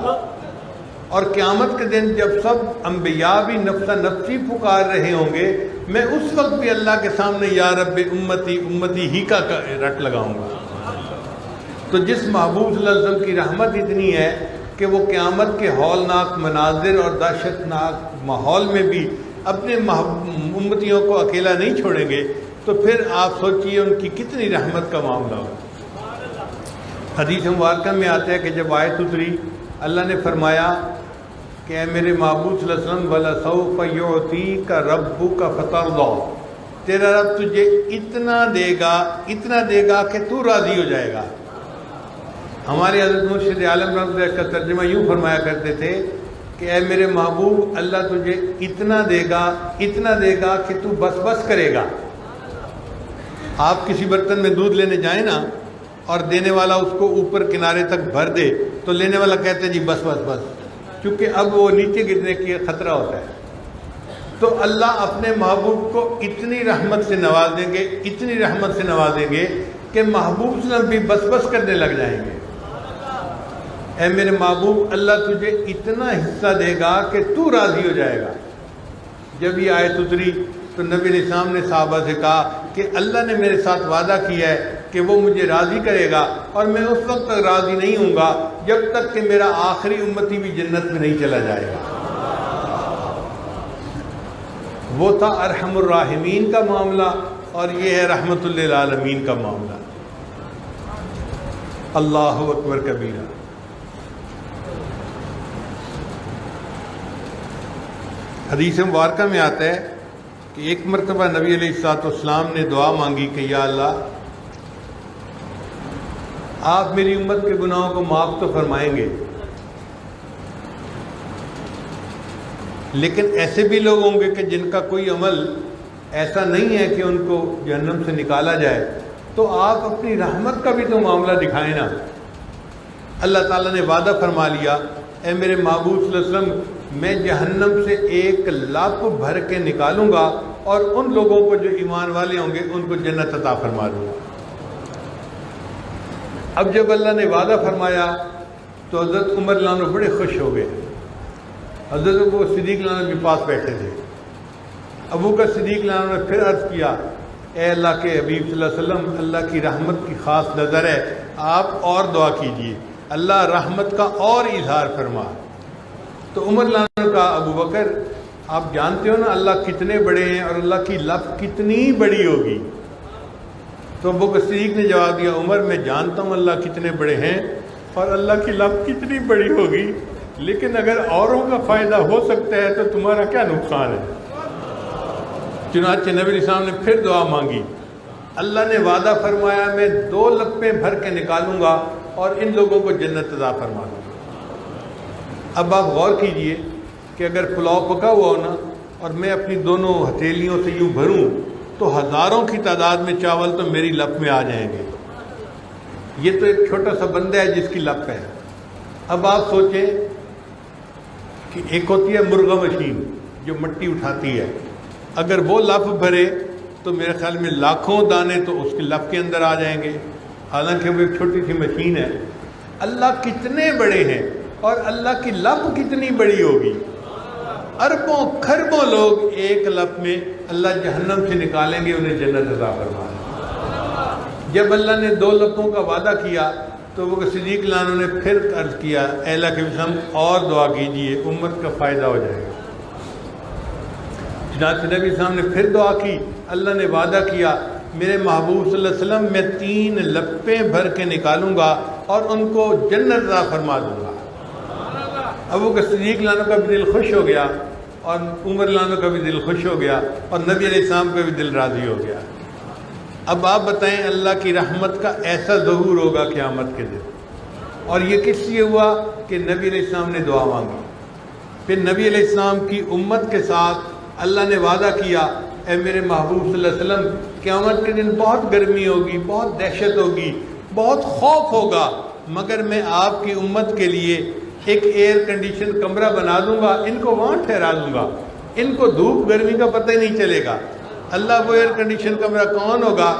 اور قیامت کے دن جب سب انبیاء بھی نفسہ نفسی پکار رہے ہوں گے میں اس وقت بھی اللہ کے سامنے یا رب امتی امتی ہی کا رٹ لگاؤں گا۔ تو جس محبوب صلی اللہ علیہ وسلم کی رحمت اتنی ہے کہ وہ قیامت کے ہولناک مناظر اور دہشت ناک ماحول میں بھی اپنے امتیوں کو اکیلا نہیں چھوڑیں گے، تو پھر آپ سوچئے ان کی کتنی رحمت کا معاملہ ہو۔ حدیث مبارکہ میں آتا ہے کہ جب آیت اتری اللہ نے فرمایا کہ اے میرے محبوب صلی اللہ علیہ وسلم وَلَسَوْفَ يُعْطِيكَ رَبُّكَ فَتَرْضَىٰ، تیرا رب تجھے اتنا دے گا کہ تو راضی ہو جائے گا۔ ہمارے حضرت مرشد عالم رحمۃ اللہ کا ترجمہ یوں فرمایا کرتے تھے کہ اے میرے محبوب اللہ تجھے اتنا دے گا کہ تو بس بس کرے گا۔ آپ کسی برتن میں دودھ لینے جائیں نا اور دینے والا اس کو اوپر کنارے تک بھر دے تو لینے والا کہتے ہیں جی بس بس بس، کیونکہ اب وہ نیچے گرنے کی خطرہ ہوتا ہے۔ تو اللہ اپنے محبوب کو اتنی رحمت سے نوازیں گے کہ محبوب صلی اللہ علیہ وسلم بھی بس بس کرنے لگ جائیں گے۔ اے میرے محبوب اللہ تجھے اتنا حصہ دے گا کہ تو راضی ہو جائے گا۔ جب یہ آیت اتری تو نبی علیہ السلام نے صحابہ سے کہا کہ اللہ نے میرے ساتھ وعدہ کیا ہے کہ وہ مجھے راضی کرے گا، اور میں اس وقت تک راضی نہیں ہوں گا جب تک کہ میرا آخری امتی بھی جنت میں نہیں چلا جائے گا۔ وہ تھا ارحم الراحمین کا معاملہ، اور یہ ہے رحمت للعالمین کا معاملہ۔ اللہ اکبر کبیرہ۔ حدیث مبارکہ میں آتا ہے کہ ایک مرتبہ نبی علیہ الصلوۃ والسلام نے دعا مانگی کہ یا اللہ آپ میری امت کے گناہوں کو معاف تو فرمائیں گے، لیکن ایسے بھی لوگ ہوں گے کہ جن کا کوئی عمل ایسا نہیں ہے کہ ان کو جہنم سے نکالا جائے، تو آپ اپنی رحمت کا بھی تو معاملہ دکھائیں نا۔ اللہ تعالیٰ نے وعدہ فرما لیا اے میرے محبوب صلی اللہ علیہ وسلم میں جہنم سے ایک لپ بھر کے نکالوں گا، اور ان لوگوں کو جو ایمان والے ہوں گے ان کو جنت عطا فرما دوں گا۔ اب جب اللہ نے وعدہ فرمایا تو حضرت عمر رضی اللہ عنہ بڑے خوش ہو گئے۔ حضرت ابو بکر صدیق رضی اللہ عنہ بھی پاس بیٹھے تھے۔ ابو بکر صدیق رضی اللہ عنہ نے پھر عرض کیا اے اللہ کے حبیب صلی اللہ علیہ وسلم اللہ کی رحمت کی خاص نظر ہے، آپ اور دعا کیجئے، اللہ رحمت کا اور اظہار فرما۔ تو عمر رضی اللہ عنہ کا ابو بکر آپ جانتے ہو نا اللہ کتنے بڑے ہیں اور اللہ کی لف کتنی بڑی ہوگی۔ تو ابو بکر صدیق نے جواب دیا عمر میں جانتا ہوں اللہ کتنے بڑے ہیں اور اللہ کی لف کتنی بڑی ہوگی، لیکن اگر اوروں کا فائدہ ہو سکتا ہے تو تمہارا کیا نقصان ہے۔ چنانچہ نبی علیہ السلام نے پھر دعا مانگی، اللہ نے وعدہ فرمایا میں 2 لپیں بھر کے نکالوں گا اور ان لوگوں کو جنت عطا فرما دوں گا۔ اب آپ غور کیجئے کہ اگر پلاؤ پکا ہوا ہونا اور میں اپنی دونوں ہتھیلیوں سے یوں بھروں تو ہزاروں کی تعداد میں چاول تو میری لپ میں آ جائیں گے۔ یہ تو ایک چھوٹا سا بندہ ہے جس کی لپ ہے۔ اب آپ سوچیں کہ ایک ہوتی ہے مرغہ مشین جو مٹی اٹھاتی ہے، اگر وہ لپ بھرے تو میرے خیال میں لاکھوں دانے تو اس کی لپ کے اندر آ جائیں گے، حالانکہ وہ ایک چھوٹی سی مشین ہے۔ اللہ کتنے بڑے ہیں اور اللہ کی لپ کتنی بڑی ہوگی۔ اربوں کھربوں لوگ ایک لپ میں اللہ جہنم سے نکالیں گے، انہیں جنت عطا فرمائے۔ جب اللہ نے 2 لپوں کا وعدہ کیا تو وہ صدیق رضی اللہ عنہ نے پھر عرض کیا اے اللہ کے وسلم اور دعا کیجئے، امت کا فائدہ ہو جائے گا۔ چنانچہ نبی صاحب نے پھر دعا کی، اللہ نے وعدہ کیا میرے محبوب صلی اللہ علیہ وسلم میں 3 لپیں بھر کے نکالوں گا اور ان کو جنت عطا فرما دوں گا۔ ابو بکر صدیق لانو کا بھی دل خوش ہو گیا اور عمر لانو کا بھی دل خوش ہو گیا اور نبی علیہ السلام کا بھی دل راضی ہو گیا۔ اب آپ بتائیں اللہ کی رحمت کا ایسا ظہور ہوگا قیامت کے دن، اور یہ کس لیے ہوا کہ نبی علیہ السلام نے دعا مانگی۔ پھر نبی علیہ السلام کی امت کے ساتھ اللہ نے وعدہ کیا، اے میرے محبوب صلی اللہ علیہ وسلم قیامت کے دن بہت گرمی ہوگی، بہت دہشت ہوگی، بہت خوف ہوگا، مگر میں آپ کی امت کے لیے ایک ایئر کنڈیشن کمرہ بنا دوں گا، ان کو وہاں ٹھہرا دوں گا، ان کو دھوپ گرمی کا پتہ ہی نہیں چلے گا۔ اللہ وہ ایئر کنڈیشن کمرہ کون ہوگا؟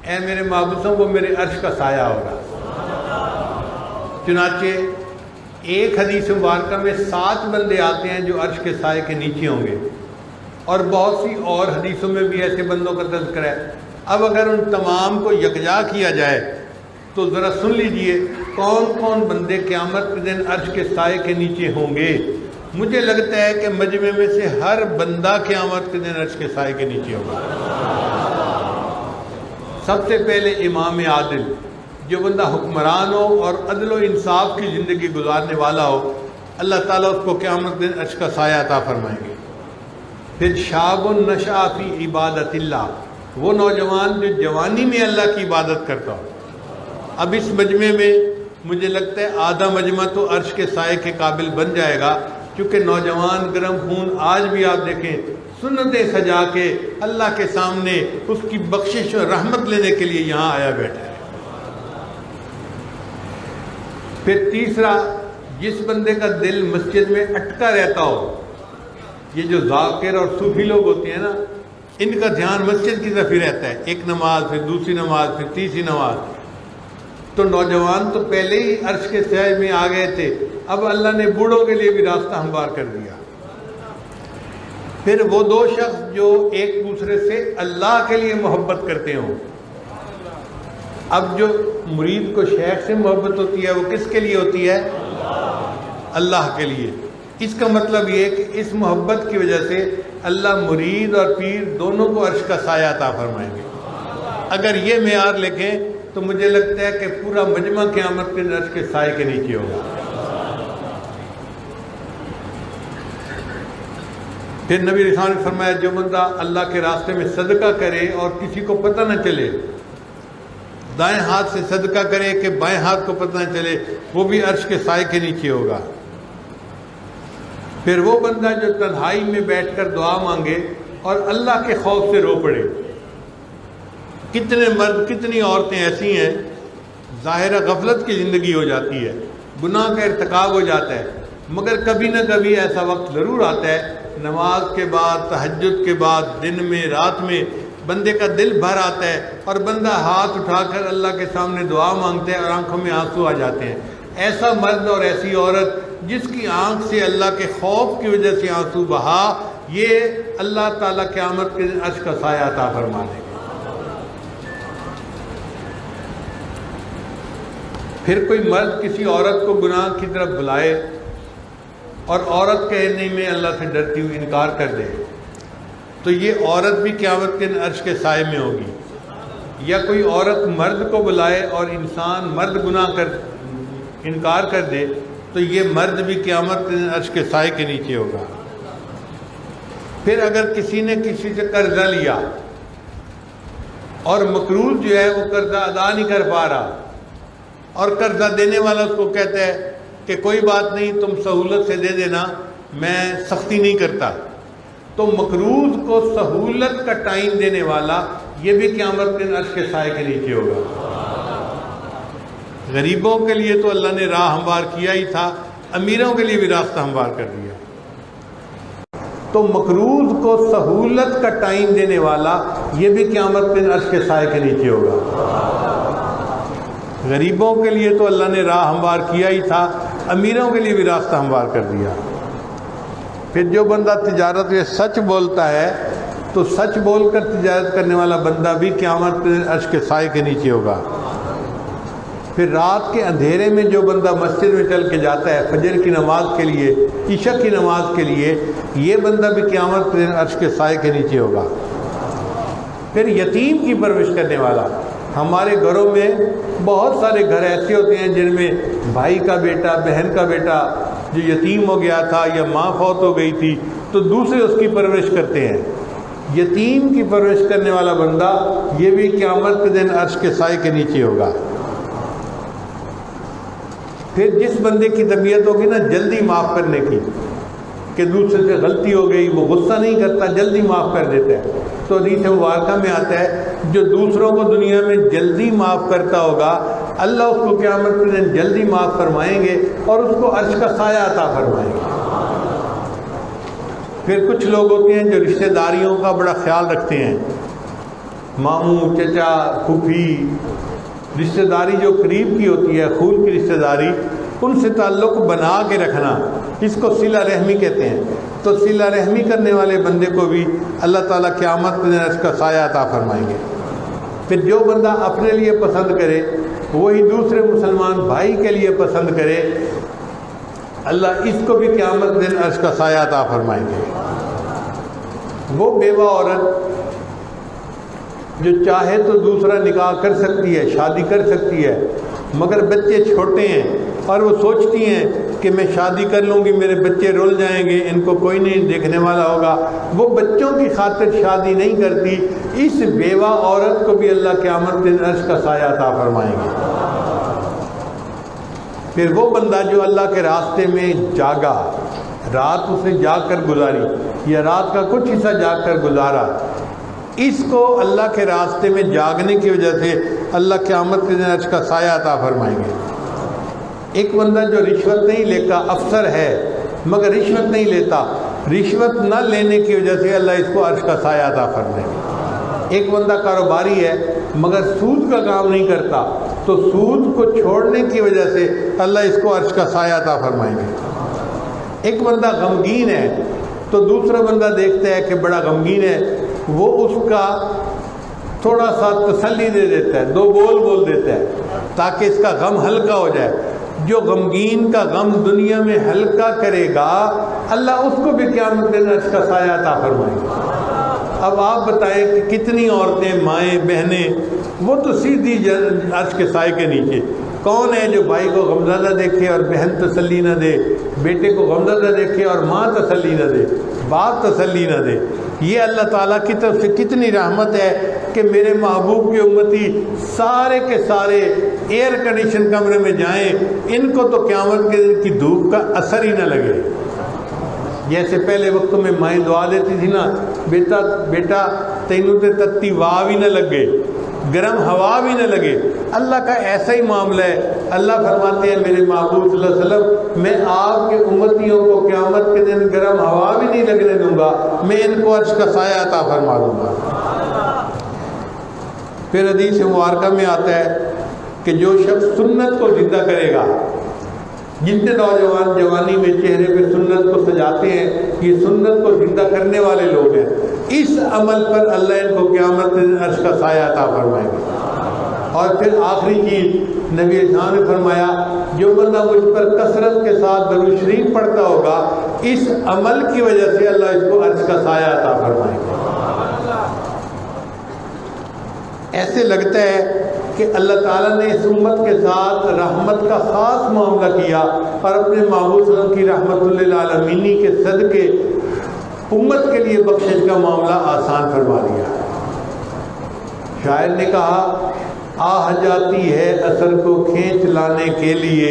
اے میرے محبوب صاحب وہ میرے عرش کا سایہ ہوگا۔ چنانچہ ایک حدیث مبارکہ میں 7 بندے آتے ہیں جو عرش کے سائے کے نیچے ہوں گے، اور بہت سی اور حدیثوں میں بھی ایسے بندوں کا تذکرہ ہے۔ اب اگر ان تمام کو یکجا کیا جائے تو ذرا سن لیجئے کون کون بندے قیامت کے دن عرش کے سائے کے نیچے ہوں گے۔ مجھے لگتا ہے کہ مجمع میں سے ہر بندہ قیامت کے دن عرش کے سائے کے نیچے ہوگا۔ سب سے پہلے امام عادل، جو بندہ حکمران ہو اور عدل و انصاف کی زندگی گزارنے والا ہو، اللہ تعالیٰ اس کو قیامت کے دن عرش کا سایہ عطا فرمائیں گے۔ پھر شاب نشأ فی عبادت اللہ، وہ نوجوان جو جوانی میں اللہ کی عبادت کرتا ہو۔ اب اس مجمع میں مجھے لگتا ہے آدھا مجمع تو عرش کے سائے کے قابل بن جائے گا، کیونکہ نوجوان گرم خون آج بھی آپ دیکھیں سنتیں سجا کے اللہ کے سامنے اس کی بخشش اور رحمت لینے کے لیے یہاں آیا بیٹھا ہے۔ پھر تیسرا، جس بندے کا دل مسجد میں اٹکا رہتا ہو، یہ جو ذاکر اور صوفی لوگ ہوتے ہیں نا، ان کا دھیان مسجد کی طرف ہی رہتا ہے، ایک نماز پھر دوسری نماز پھر تیسری نماز۔ تو نوجوان تو پہلے ہی عرش کے سائے میں آ گئے تھے، اب اللہ نے بوڑھوں کے لیے بھی راستہ ہموار کر دیا۔ پھر وہ 2 شخص جو ایک دوسرے سے اللہ کے لیے محبت کرتے ہوں۔ اب جو مرید کو شیخ سے محبت ہوتی ہے وہ کس کے لیے ہوتی ہے؟ اللہ کے لیے۔ اس کا مطلب یہ کہ اس محبت کی وجہ سے اللہ مرید اور پیر دونوں کو عرش کا سایہ عطا فرمائیں گے۔ اگر یہ معیار لکھیں تو مجھے لگتا ہے کہ پورا مجمع قیامت کے عرش کے سائے کے نیچے ہوگا۔ پھر نبی علیہ السلام نے فرمایا جو بندہ اللہ کے راستے میں صدقہ کرے اور کسی کو پتہ نہ چلے، دائیں ہاتھ سے صدقہ کرے کہ بائیں ہاتھ کو پتہ نہ چلے، وہ بھی عرش کے سائے کے نیچے ہوگا۔ پھر وہ بندہ جو تنہائی میں بیٹھ کر دعا مانگے اور اللہ کے خوف سے رو پڑے۔ کتنے مرد کتنی عورتیں ایسی ہیں، ظاہرہ غفلت کی زندگی ہو جاتی ہے، گناہ کا ارتکاب ہو جاتا ہے، مگر کبھی نہ کبھی ایسا وقت ضرور آتا ہے، نماز کے بعد، تہجد کے بعد، دن میں، رات میں بندے کا دل بھر آتا ہے اور بندہ ہاتھ اٹھا کر اللہ کے سامنے دعا مانگتا ہے اور آنکھوں میں آنسو آ جاتے ہیں۔ ایسا مرد اور ایسی عورت جس کی آنکھ سے اللہ کے خوف کی وجہ سے آنسو بہا، یہ اللہ تعالیٰ قیامت کے دن عرش کا سایہ عطا فرما دے گا۔ پھر کوئی مرد کسی عورت کو گناہ کی طرف بلائے اور عورت کہنے میں اللہ سے ڈرتی ہوئی انکار کر دے، تو یہ عورت بھی قیامت کے دن عرش کے سائے میں ہوگی۔ یا کوئی عورت مرد کو بلائے اور انسان مرد گناہ کر انکار کر دے، تو یہ مرد بھی قیامت کے دن عرش کے سائے کے نیچے ہوگا۔ پھر اگر کسی نے کسی سے قرضہ لیا اور مقروض جو ہے وہ قرضہ ادا نہیں کر پا رہا، اور قرضہ دینے والا اس کو کہتا ہے کہ کوئی بات نہیں، تم سہولت سے دے دینا، میں سختی نہیں کرتا، تو مقروض کو سہولت کا ٹائم دینے والا یہ بھی قیامت کے عرش کے سائے کے نیچے ہوگا۔ غریبوں کے لیے تو اللہ نے راہ ہموار کیا ہی تھا، امیروں کے لیے بھی راستہ ہموار کر دیا۔ تو مقروض کو سہولت کا ٹائم دینے والا یہ بھی قیامت کے عرش کے سائے کے نیچے ہوگا۔ غریبوں کے لیے تو اللہ نے راہ ہموار کیا ہی تھا، امیروں کے لیے بھی راستہ ہموار کر دیا۔ پھر جو بندہ تجارت میں سچ بولتا ہے تو سچ بول کر تجارت کرنے والا بندہ بھی قیامت کے عرش کے سائے کے نیچے ہوگا۔ پھر رات کے اندھیرے میں جو بندہ مسجد میں چل کے جاتا ہے فجر کی نماز کے لیے، عشاء کی نماز کے لیے، یہ بندہ بھی قیامت کے دن عرش کے سائے کے نیچے ہوگا۔ پھر یتیم کی پرورش کرنے والا، ہمارے گھروں میں بہت سارے گھر ایسے ہوتے ہیں جن میں بھائی کا بیٹا، بہن کا بیٹا جو یتیم ہو گیا تھا یا ماں فوت ہو گئی تھی تو دوسرے اس کی پرورش کرتے ہیں۔ یتیم کی پرورش کرنے والا بندہ یہ بھی قیامت کے دن عرش کے سائے کے نیچے ہوگا۔ پھر جس بندے کی طبیعت ہوگی نا جلدی معاف کرنے کی، کہ دوسرے سے غلطی ہو گئی، وہ غصہ نہیں کرتا، جلدی معاف کر دیتا ہے، تو حدیث مبارکہ میں آتا ہے جو دوسروں کو دنیا میں جلدی معاف کرتا ہوگا اللہ اس کو قیامت کے دن جلدی معاف فرمائیں گے اور اس کو عرش کا سایہ عطا فرمائیں گے۔ پھر کچھ لوگ ہوتے ہیں جو رشتہ داریوں کا بڑا خیال رکھتے ہیں، ماموں، چچا، پھوپھی، رشتہ داری جو قریب کی ہوتی ہے، خون کی رشتہ داری، ان سے تعلق بنا کے رکھنا، اس کو صلہ رحمی کہتے ہیں۔ تو صلہ رحمی کرنے والے بندے کو بھی اللہ تعالیٰ قیامت کے دن اس کا سایہ عطا فرمائیں گے۔ پھر جو بندہ اپنے لیے پسند کرے وہی دوسرے مسلمان بھائی کے لیے پسند کرے، اللہ اس کو بھی قیامت کے دن عرش کا سایہ عطا فرمائیں گے۔ وہ بیوہ عورت جو چاہے تو دوسرا نکاح کر سکتی ہے، شادی کر سکتی ہے، مگر بچے چھوٹے ہیں اور وہ سوچتی ہیں کہ میں شادی کر لوں گی، میرے بچے رول جائیں گے، ان کو کوئی نہیں دیکھنے والا ہوگا، وہ بچوں کی خاطر شادی نہیں کرتی، اس بیوہ عورت کو بھی اللہ قیامت کے دن عرش کا سایہ عطا فرمائیں گے۔ پھر وہ بندہ جو اللہ کے راستے میں جاگا، رات اس نے جاگ کر گزاری یا رات کا کچھ حصہ جاگ کر گزارا، اس کو اللہ کے راستے میں جاگنے کی وجہ سے اللہ قیامت کے دن عرش کا سایہ عطا فرمائیں گے۔ ایک بندہ جو رشوت نہیں لیتا، افسر ہے مگر رشوت نہیں لیتا، رشوت نہ لینے کی وجہ سے اللہ اس کو عرش کا سایہ عطا فرمائیں گے۔ ایک بندہ کاروباری ہے مگر سود کا کام نہیں کرتا، تو سود کو چھوڑنے کی وجہ سے اللہ اس کو عرش کا سایہ عطا فرمائیں گے۔ ایک بندہ غمگین ہے تو دوسرا بندہ دیکھتا ہے کہ بڑا غمگین ہے، وہ اس کا تھوڑا سا تسلی دے دیتا ہے، دو بول دیتا ہے تاکہ اس کا غم ہلکا ہو جائے۔ جو غمگین کا غم دنیا میں ہلکا کرے گا اللہ اس کو بھی قیامت کے دن عرش کا سایہ عطا فرمائیں گے۔ اب آپ بتائیں کہ کتنی عورتیں، مائیں، بہنیں، وہ تو سیدھی عرش کے سائے کے نیچے۔ کون ہے جو بھائی کو غمزدہ دیکھے اور بہن تسلی نہ دے، بیٹے کو غمزدہ دیکھے اور ماں تسلی نہ دے، باپ تسلی نہ دے؟ یہ اللہ تعالیٰ کی طرف سے کتنی رحمت ہے کہ میرے محبوب کی امتی سارے کے سارے ایئر کنڈیشن کمرے میں جائیں، ان کو تو قیامت کے دن کی دھوپ کا اثر ہی نہ لگے۔ جیسے پہلے وقتوں میں مائیں دعا دیتی تھی نا، بیٹا تینوں تے تتی واہ بھی نہ لگے، گرم ہوا بھی نہ لگے۔ اللہ کا ایسا ہی معاملہ ہے۔ اللہ فرماتے ہیں میرے محبوب صلی اللہ علیہ وسلم، میں آپ کے امتیوں کو قیامت کے دن گرم ہوا بھی نہیں لگنے دوں گا، میں ان کو عرش کا سایہ عطا فرما دوں گا۔ پھر حدیث مبارکہ میں آتا ہے کہ جو شخص سنت کو زندہ کرے گا، جتنے نوجوان جوانی میں چہرے پہ سنت کو سجاتے ہیں، یہ سنت کو زندہ کرنے والے لوگ ہیں، اس عمل پر اللہ ان کو قیامت کے دن عرش کا سایہ عطا فرمائیں گے۔ اور پھر آخری چیز نبی اسلام نے فرمایا، جو بندہ مجھ پر کثرت کے ساتھ درود شریف پڑھتا ہوگا، اس عمل کی وجہ سے اللہ اس کو عرش کا سایہ عطا فرمائیں گے۔ ایسے لگتا ہے کہ اللہ تعالیٰ نے اس امت کے ساتھ رحمت کا خاص معاملہ کیا اور اپنے محبوب صلی اللہ علیہ وسلم کی رحمت للعالمین کے صدقے امت کے لیے بخشش کا معاملہ آسان فرما دیا۔ شاعر نے کہا، آہ جاتی ہے اثر کو کھینچ لانے کے لیے،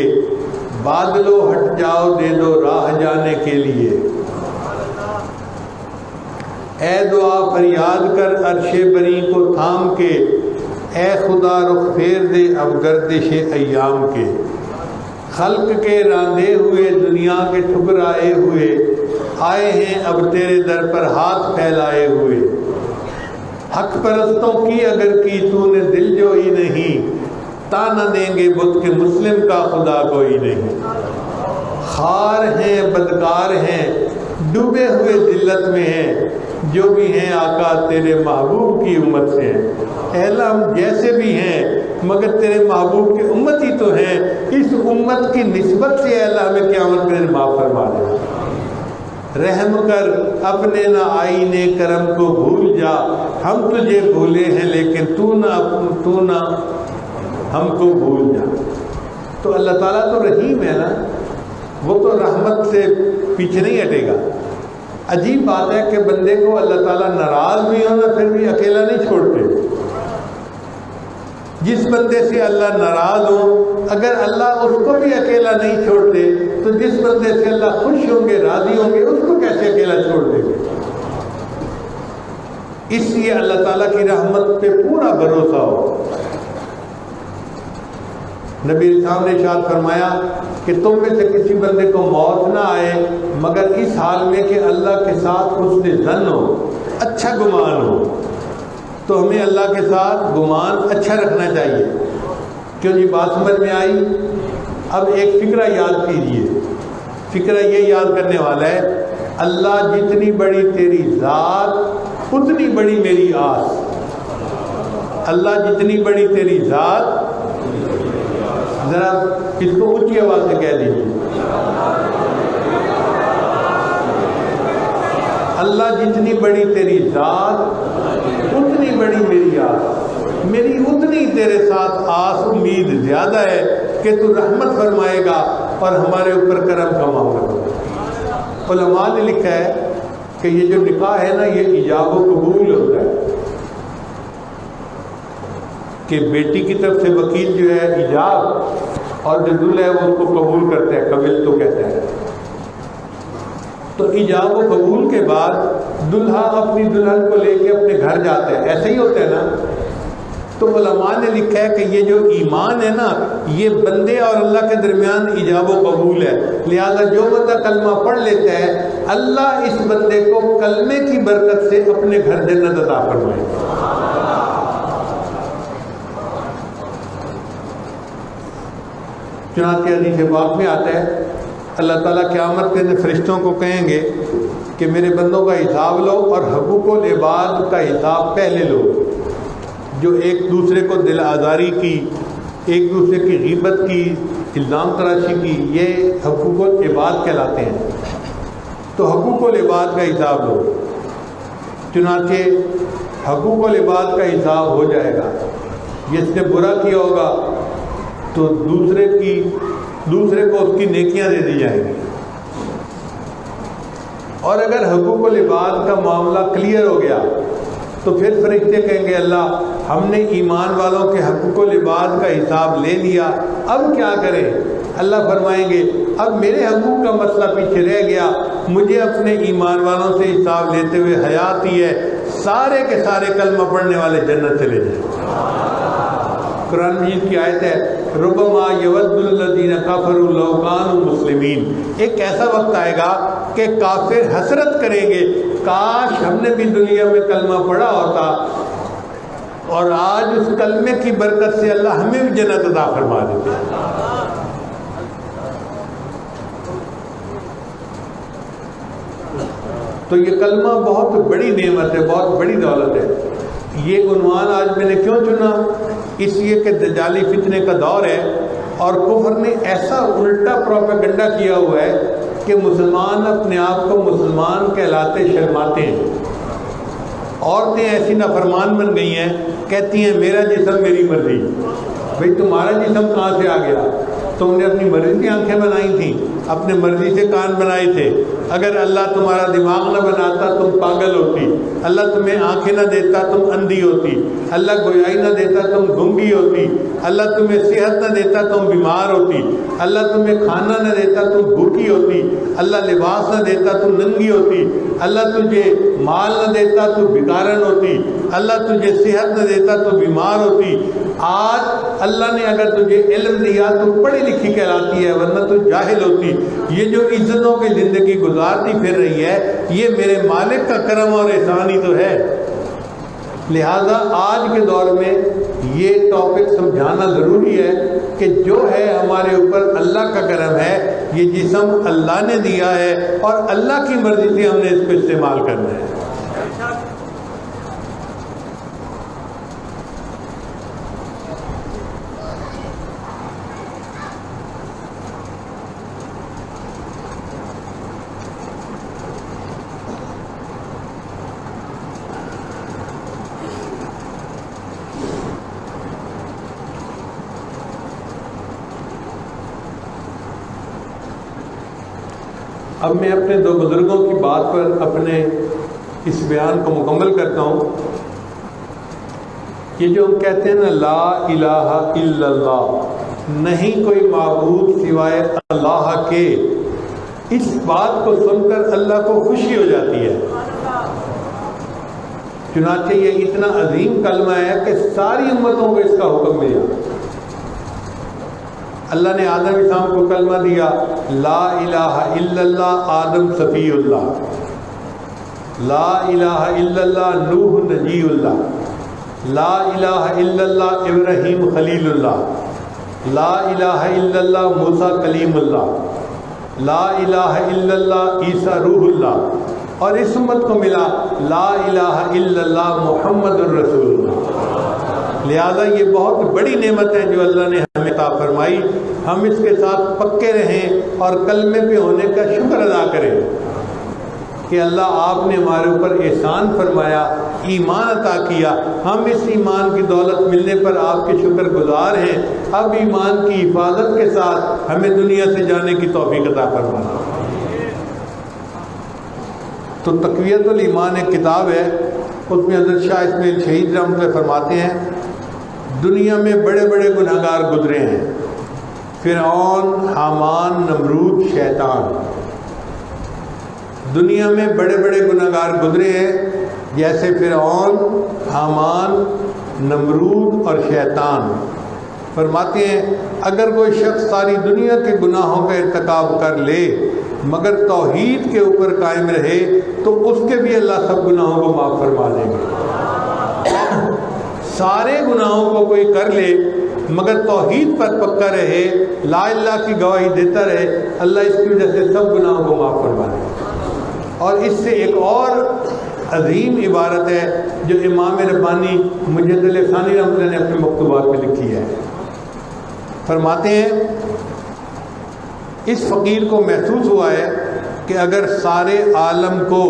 بادلو ہٹ جاؤ دے دو راہ جانے کے لیے، اے دعا فریاد کر عرش بری کو تھام کے، اے خدا رخ پھیر دے اب گردش ایام کے، خلق کے راندے ہوئے دنیا کے ٹھکرائے ہوئے، آئے ہیں اب تیرے در پر ہاتھ پھیلائے ہوئے، حق پرستوں کی اگر کی تو نے دل جوئی نہیں، تانا دیں گے بت کے مسلم کا خدا کوئی نہیں، خار ہیں بدکار ہیں ڈوبے ہوئے ذلت میں ہیں، جو بھی ہیں آقا تیرے محبوب کی امت سے ہیں۔ اے اللہ ہم جیسے بھی ہیں مگر تیرے محبوب کی امت ہی تو ہیں، اس امت کی نسبت سے اے اللہ ہمیں قیامت میں معاف فرما دے۔ رحم کر اپنے نہ آئینے کرم کو بھول جا، ہم تجھے بھولے ہیں لیکن تو نہ ہم کو بھول جا۔ تو اللہ تعالیٰ تو رحیم ہے نا، وہ تو رحمت سے پیچھے نہیں ہٹے گا۔ عجیب بات ہے کہ بندے کو اللہ تعالیٰ ناراض بھی ہو نا پھر بھی اکیلا نہیں چھوڑتے۔ جس بندے سے اللہ ناراض ہو اگر اللہ اس کو بھی اکیلا نہیں چھوڑتے تو جس بندے سے اللہ خوش ہوں گے راضی ہوں گے اس کو کیسے اکیلا چھوڑ دیں گے؟ اس لیے اللہ تعالیٰ کی رحمت پہ پورا بھروسہ ہو۔ نبی اسلام نے ارشاد فرمایا کہ تم میں سے کسی بندے کو موت نہ آئے مگر اس حال میں کہ اللہ کے ساتھ حسن ظن ہو، اچھا گمان ہو۔ تو ہمیں اللہ کے ساتھ گمان اچھا رکھنا چاہیے۔ کیوں جی بات سمجھ میں آئی؟ اب ایک فکرہ یاد کیجئے، فکرہ یہ یاد کرنے والا ہے، اللہ جتنی بڑی تیری ذات اتنی بڑی میری آس۔ اللہ جتنی بڑی تیری ذات، ذرا اس کو اونچی آواز سے کہہ دیجیے، اللہ جتنی بڑی تیری ذات اتنی بڑی میری آس۔ میری اتنی تیرے ساتھ آس امید زیادہ ہے کہ تو رحمت فرمائے گا اور ہمارے اوپر کرم کا معاملہ کرے۔ علماء نے لکھا ہے کہ یہ جو نکاح ہے نا یہ ایجاب و قبول ہوتا ہے، کہ بیٹی کی طرف سے وکیل جو ہے ایجاب اور جو دلہا ہے وہ اس کو قبول کرتا ہے، قبل تو کہتا ہے۔ تو ایجاب و قبول کے بعد دلہا اپنی دلہن کو لے کے اپنے گھر جاتا ہے، ایسے ہی ہوتا ہے نا۔ تو علماء نے لکھا ہے کہ یہ جو ایمان ہے نا یہ بندے اور اللہ کے درمیان ایجاب و قبول ہے، لہذا جو بندہ کلمہ پڑھ لیتا ہے اللہ اس بندے کو کلمے کی برکت سے اپنے گھر جنت عطا فرمائے۔ چنانچہ حدیث پاک میں آتا ہے اللہ تعالیٰ قیامت کے دن فرشتوں کو کہیں گے کہ میرے بندوں کا حساب لو اور حقوق العباد کا حساب پہلے لو۔ جو ایک دوسرے کو دل آزاری کی، ایک دوسرے کی غیبت کی، الزام تراشی کی، یہ حقوق العباد کہلاتے ہیں۔ تو حقوق العباد کا حساب لو۔ چنانچہ حقوق العباد کا حساب ہو جائے گا۔ جس نے برا کیا ہوگا تو دوسرے کو اس کی نیکیاں دے دی جائیں گی، اور اگر حقوق العباد کا معاملہ کلیئر ہو گیا تو پھر فرشتے کہیں گے اللہ ہم نے ایمان والوں کے حقوق العباد کا حساب لے لیا، اب کیا کریں؟ اللہ فرمائیں گے اب میرے حقوق کا مسئلہ پیچھے رہ گیا، مجھے اپنے ایمان والوں سے حساب لیتے ہوئے حیات ہی ہے، سارے کے سارے کلمہ پڑھنے والے جنت چلے جائیں۔ قرآن مجید کی آیت ہے ربما یود الذین کفروا لو کانوا مسلمین۔ ایک ایسا وقت آئے گا کہ کافر حسرت کریں گے کاش ہم نے بھی دنیا میں کلمہ پڑھا ہوتا اور آج اس کلمے کی برکت سے اللہ ہمیں بھی جنت عطا فرما دیتے۔ تو یہ کلمہ بہت بڑی نعمت ہے، بہت بڑی دولت ہے۔ یہ عنوان آج میں نے کیوں چنا؟ اس لیے کہ دجالی فتنے کا دور ہے اور کفر نے ایسا الٹا پروپیگنڈا کیا ہوا ہے کہ مسلمان اپنے آپ کو مسلمان کہلاتے شرماتے ہیں۔ عورتیں ایسی نافرمان بن گئی ہیں، کہتی ہیں میرا جسم میری مرضی۔ بھئی تمہارا جسم کہاں سے آ گیا؟ تم نے اپنی مرضی سے آنکھیں بنائی تھیں، اپنے مرضی سے کان بنائے تھے۔ اگر اللہ تمہارا دماغ نہ بناتا تم پاگل ہوتی، اللہ تمہیں آنکھیں نہ دیتا تم اندھی ہوتی، اللہ گویائی نہ دیتا تم گنگی ہوتی، اللہ تمہیں صحت نہ دیتا تم بیمار ہوتی، اللہ تمہیں کھانا نہ دیتا تم بھوکی ہوتی، اللہ لباس نہ دیتا تم ننگی ہوتی، اللہ تجھے مال نہ دیتا تو بھکارن ہوتی، اللہ تجھے صحت نہ دیتا تو بیمار ہوتی۔ آج اللہ نے اگر تجھے علم دیا تو پڑھی لکھی کہلاتی ہے، ورنہ تو جاہل ہوتی۔ یہ جو عزتوں کی زندگی گزارتی پھر رہی ہے یہ میرے مالک کا کرم اور احسان ہی تو ہے۔ لہذا آج کے دور میں یہ ٹاپک سمجھانا ضروری ہے کہ جو ہے ہمارے اوپر اللہ کا کرم ہے، یہ جسم اللہ نے دیا ہے اور اللہ کی مرضی سے ہم نے اس کو استعمال کرنا ہے۔ اب میں اپنے دو بزرگوں کی بات پر اپنے اس بیان کو مکمل کرتا ہوں. یہ جو ہم کہتے ہیں نا لا الہ الا اللہ، نہیں کوئی معبود سوائے اللہ کے، اس بات کو سن کر اللہ کو خوشی ہو جاتی ہے. چنانچہ یہ اتنا عظیم کلمہ ہے کہ ساری امتوں کو اس کا حکم ملا. اللہ نے آدم السلام کو کلمہ دیا لا الہ الا اللہ آدم صفی اللہ، لا الہ الا اللہ نوح نجی اللہ، لا الہ الا اللہ ابراہیم خلیل اللہ، لا الہ الا اللہ موسیٰ کلیم اللہ، لا الہ الا اللہ عیسیٰ روح اللہ. اور اس امت کو ملا لا الہ الا اللہ محمد الرسول اللہ. لہذا یہ بہت بڑی نعمت ہے جو اللہ نے ہمیں عطا فرمائی. ہم اس کے ساتھ پکے رہیں اور کلمے پہ ہونے کا شکر ادا کریں کہ اللہ آپ نے ہمارے اوپر احسان فرمایا، ایمان عطا کیا. ہم اس ایمان کی دولت ملنے پر آپ کے شکر گزار ہیں. اب ایمان کی حفاظت کے ساتھ ہمیں دنیا سے جانے کی توفیق عطا فرمانا. تو تقویت الایمان ایک کتاب ہے، اس میں حضرت شاہ اسماعیل شہید رحمۃ اللہ فرماتے ہیں دنیا میں بڑے بڑے گناہگار گزرے ہیں، فرعون، حامان، نمرود، شیطان. دنیا میں بڑے بڑے گناہگار گزرے ہیں جیسے فرعون، حامان، نمرود اور شیطان. فرماتے ہیں اگر کوئی شخص ساری دنیا کے گناہوں کا ارتکاب کر لے مگر توحید کے اوپر قائم رہے تو اس کے بھی اللہ سب گناہوں کو معاف فرما دیں گے. سارے گناہوں کو کوئی کر لے مگر توحید پر پکا رہے، لا الہ کی گواہی دیتا رہے، اللہ اس کی وجہ سے سب گناہوں کو معاف فرما دے. اور اس سے ایک اور عظیم عبارت ہے جو امام ربانی مجد ثانی رحمۃ اللہ نے اپنے مکتوبات میں لکھی ہے. فرماتے ہیں اس فقیر کو محسوس ہوا ہے کہ اگر سارے عالم کو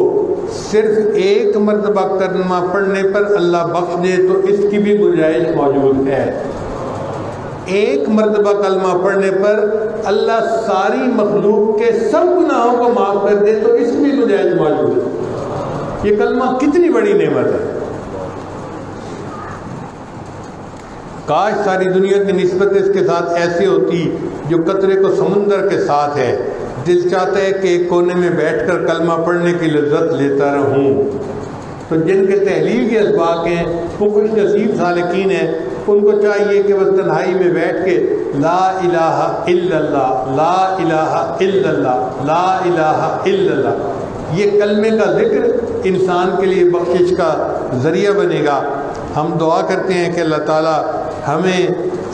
صرف ایک مرتبہ کلمہ پڑھنے پر اللہ بخش دے تو اس کی بھی گنجائش موجود ہے. ایک مرتبہ کلمہ پڑھنے پر اللہ ساری مخلوق کے سب گناہوں کو معاف کر دے تو اس کی بھی گنجائش موجود ہے. یہ کلمہ کتنی بڑی نعمت ہے. کاش ساری دنیا کی نسبت اس کے ساتھ ایسی ہوتی جو قطرے کو سمندر کے ساتھ ہے. دل چاہتا ہے کہ ایک کونے میں بیٹھ کر کلمہ پڑھنے کی لذت لیتا رہوں. تو جن کے تحلیل کے اسباق ہیں وہ خوش نصیب سالکین ہیں، ان کو چاہیے کہ وہ تنہائی میں بیٹھ کے لا الہ الا اللہ، لا الہ الا اللہ، لا الہ الا اللہ، یہ کلمے کا ذکر انسان کے لیے بخشش کا ذریعہ بنے گا. ہم دعا کرتے ہیں کہ اللہ تعالیٰ ہمیں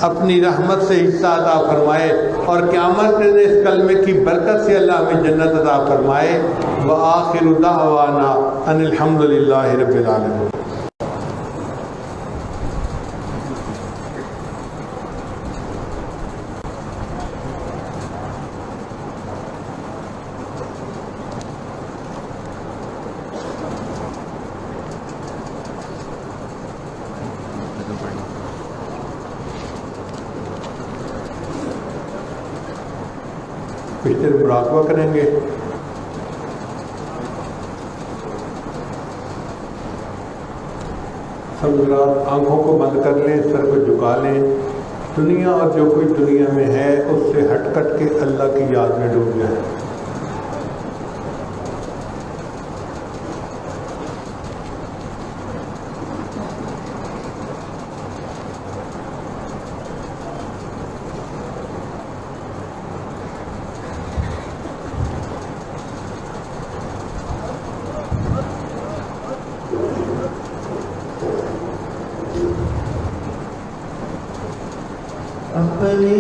اپنی رحمت سے حصہ عطا فرمائے اور قیامت میں اس کلمے کی برکت سے اللہ ہمیں جنت عطا فرمائے. وآخر دعوانا ان الحمد للہ رب العالمین. پھر مراقبہ کریں گے. سب حضرات آنکھوں کو بند کر لیں، سر کو جھکا لیں. دنیا اور جو کوئی دنیا میں ہے اس سے ہٹ کٹ کے اللہ کی یاد میں ڈوب جائیں. اپنے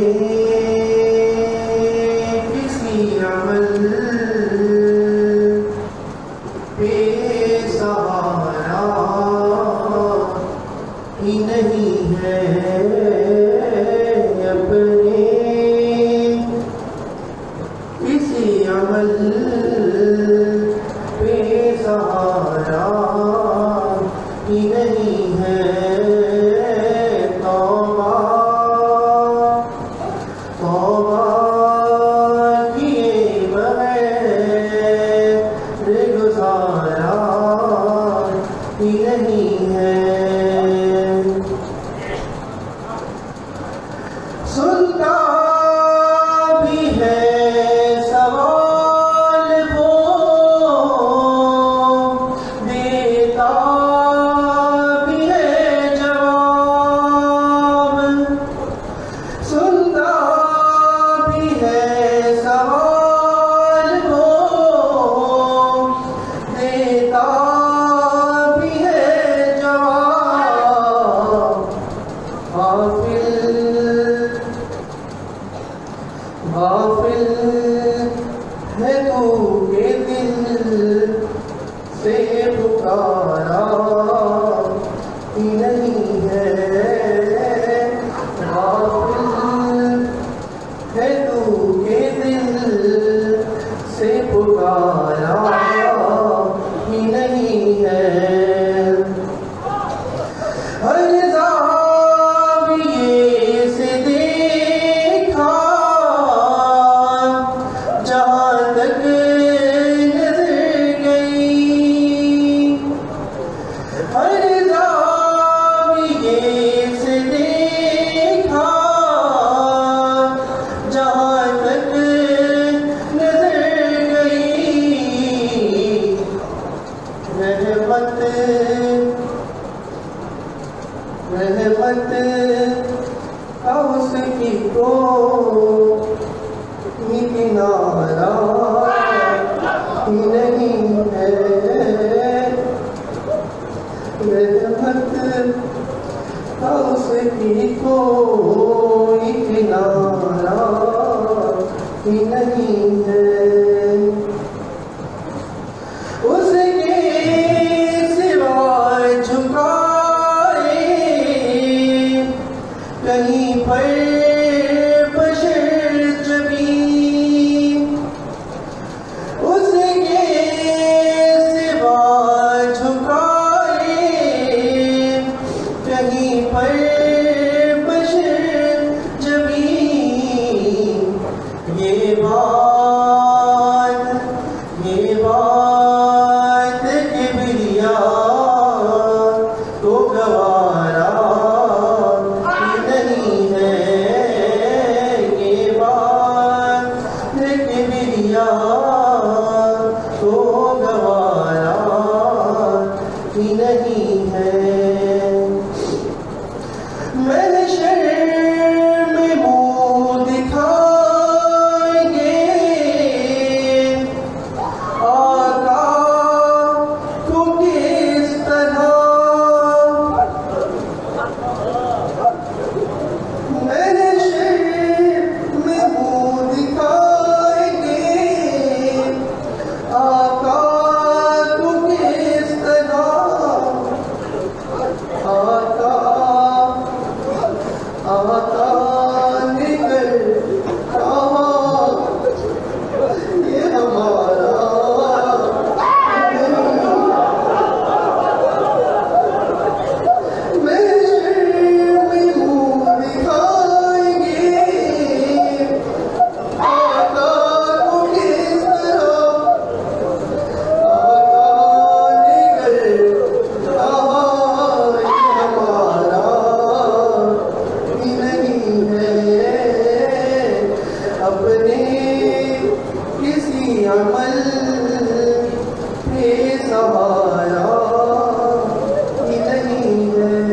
کسی عمل پہ سہارا ہی نہیں ہے، اپنے کسی عمل پہ سہارا ہی نہیں ہے. توبہ کیے بغیر ہے سوال وہ دیتا بھی ہے جواب غافل ہے تو کہ دل سے پکارا ہی نہیں ہے غافل ہے تو کہ دل سے پکارا ہی نہیں ہے ہر زاویے سے دیکھا جہاں تک نظر گئی ہر زاویے سے دیکھا جہاں تک نظر گئی رحمت اس کی کو کنارہ ہی نہیں ہے رحمت اس کی کوئی کنارہ ہی نہیں ہے اس کے سوائے جھکائے کہیں پر بشر جبیں اس کے سوائے جھکائے کہیں پر بشر جبیں یہ بات کبریا تو گوارا ہی نہیں ہے یہ بات کبریا تو گوارا ہی نہیں ہے محشر میں منہ دکھائیں گے آقا کو کس طرح محشر میں منہ دکھائیں گے آقا کو کس طرح آقا نکل کہاں یہ ہمارا محشر میں منہ دکھائیں گے آقا کو کس طرح آقا نکل کہاں یہ ہمارا ہی نہیں ہے اپنے کسی عمل پہ سہارا ہی نہیں ہے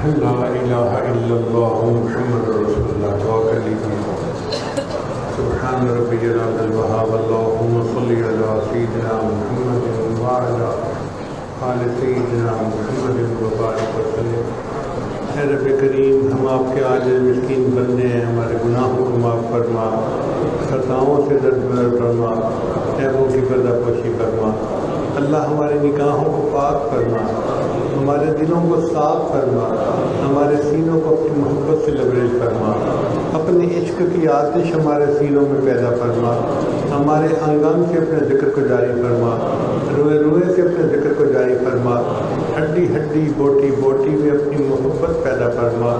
لا الہ الا اللہ محمد رسول اللہ دعا کر لیجیے سبحان ربی العظیم الوہاب اللہم صلی علی سیدنا محمد وعلی آل سیدنا محمد وبارک وسلم اے رب کریم ہم آپ کے عاجز مسکین بندے ہیں ہمارے گناہوں کو معاف فرما خطاؤں سے درگزر فرما عیبوں کی پردہ پوشی فرما اللہ ہماری نگاہوں کو پاک فرما ہمارے دلوں کو صاف فرما ہمارے سینوں کو اپنی محبت سے لبریز فرما اپنے عشق کی آتش ہمارے سینوں میں پیدا فرما ہمارے انگ انگ سے اپنے ذکر کو جاری فرما روئے روئے سے اپنے ذکر کو جاری فرما ہڈی ہڈی بوٹی بوٹی میں اپنی محبت پیدا فرما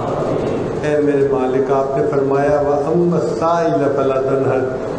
اے میرے مالک آپ نے فرمایا وَأَمَّا السَّائِلَ فَلَا تَنْهَرْ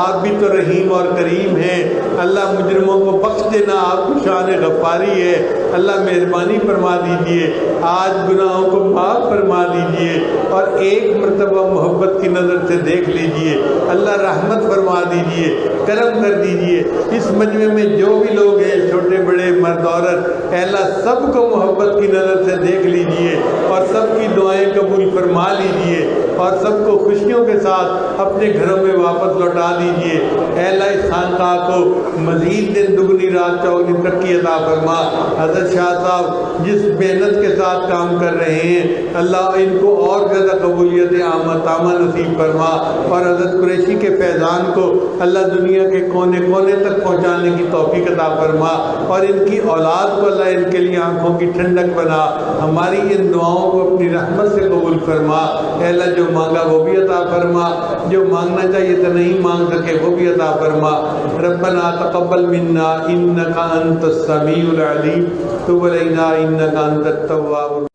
آپ بھی تو رحیم اور کریم ہیں، اللہ مجرموں کو بخش دینا، آپ کی شان غفاری ہے، اللہ مہربانی فرما دیجئے، آج گناہوں کو معاف فرما دیجئے اور ایک مرتبہ محبت کی نظر سے دیکھ لیجئے، اللہ رحمت فرما دیجئے، کرم کر دیجئے۔ اس مجمع میں جو بھی لوگ ہیں، چھوٹے بڑے مرد عورت، اے اللہ سب کو محبت کی نظر سے دیکھ لیجئے اور سب کی دعائیں قبول فرما لیجئے اور سب کو خوشیوں کے ساتھ اپنے گھروں میں واپس لوٹا دیجئے۔ اے اللہ اس خانقاہ کو مزید دن دگنی رات چوگنی ترقی عطا فرما۔ حضرت شاہ صاحب جس محنت کے ساتھ کام کر رہے ہیں، اللہ ان کو اور زیادہ قبولیت عامہ تامہ نصیب فرما اور حضرت قریشی کے فیضان کو اللہ دنیا کے کونے کونے تک پہنچانے کی توفیق عطا فرما اور ان کی اولاد کو اللہ ان کے لیے آنکھوں کی ٹھنڈک بنا، ہماری ان دعاؤں کو اپنی رحمت سے قبول فرما۔ اے اللہ جو مانگا وہ بھی عطا فرما، جو مانگنا چاہیے تو نہیں مانگ سکے وہ بھی عطا فرما۔ ربنا تقبل منا انک انت السمیع العلیم تب علینا انک انت التواب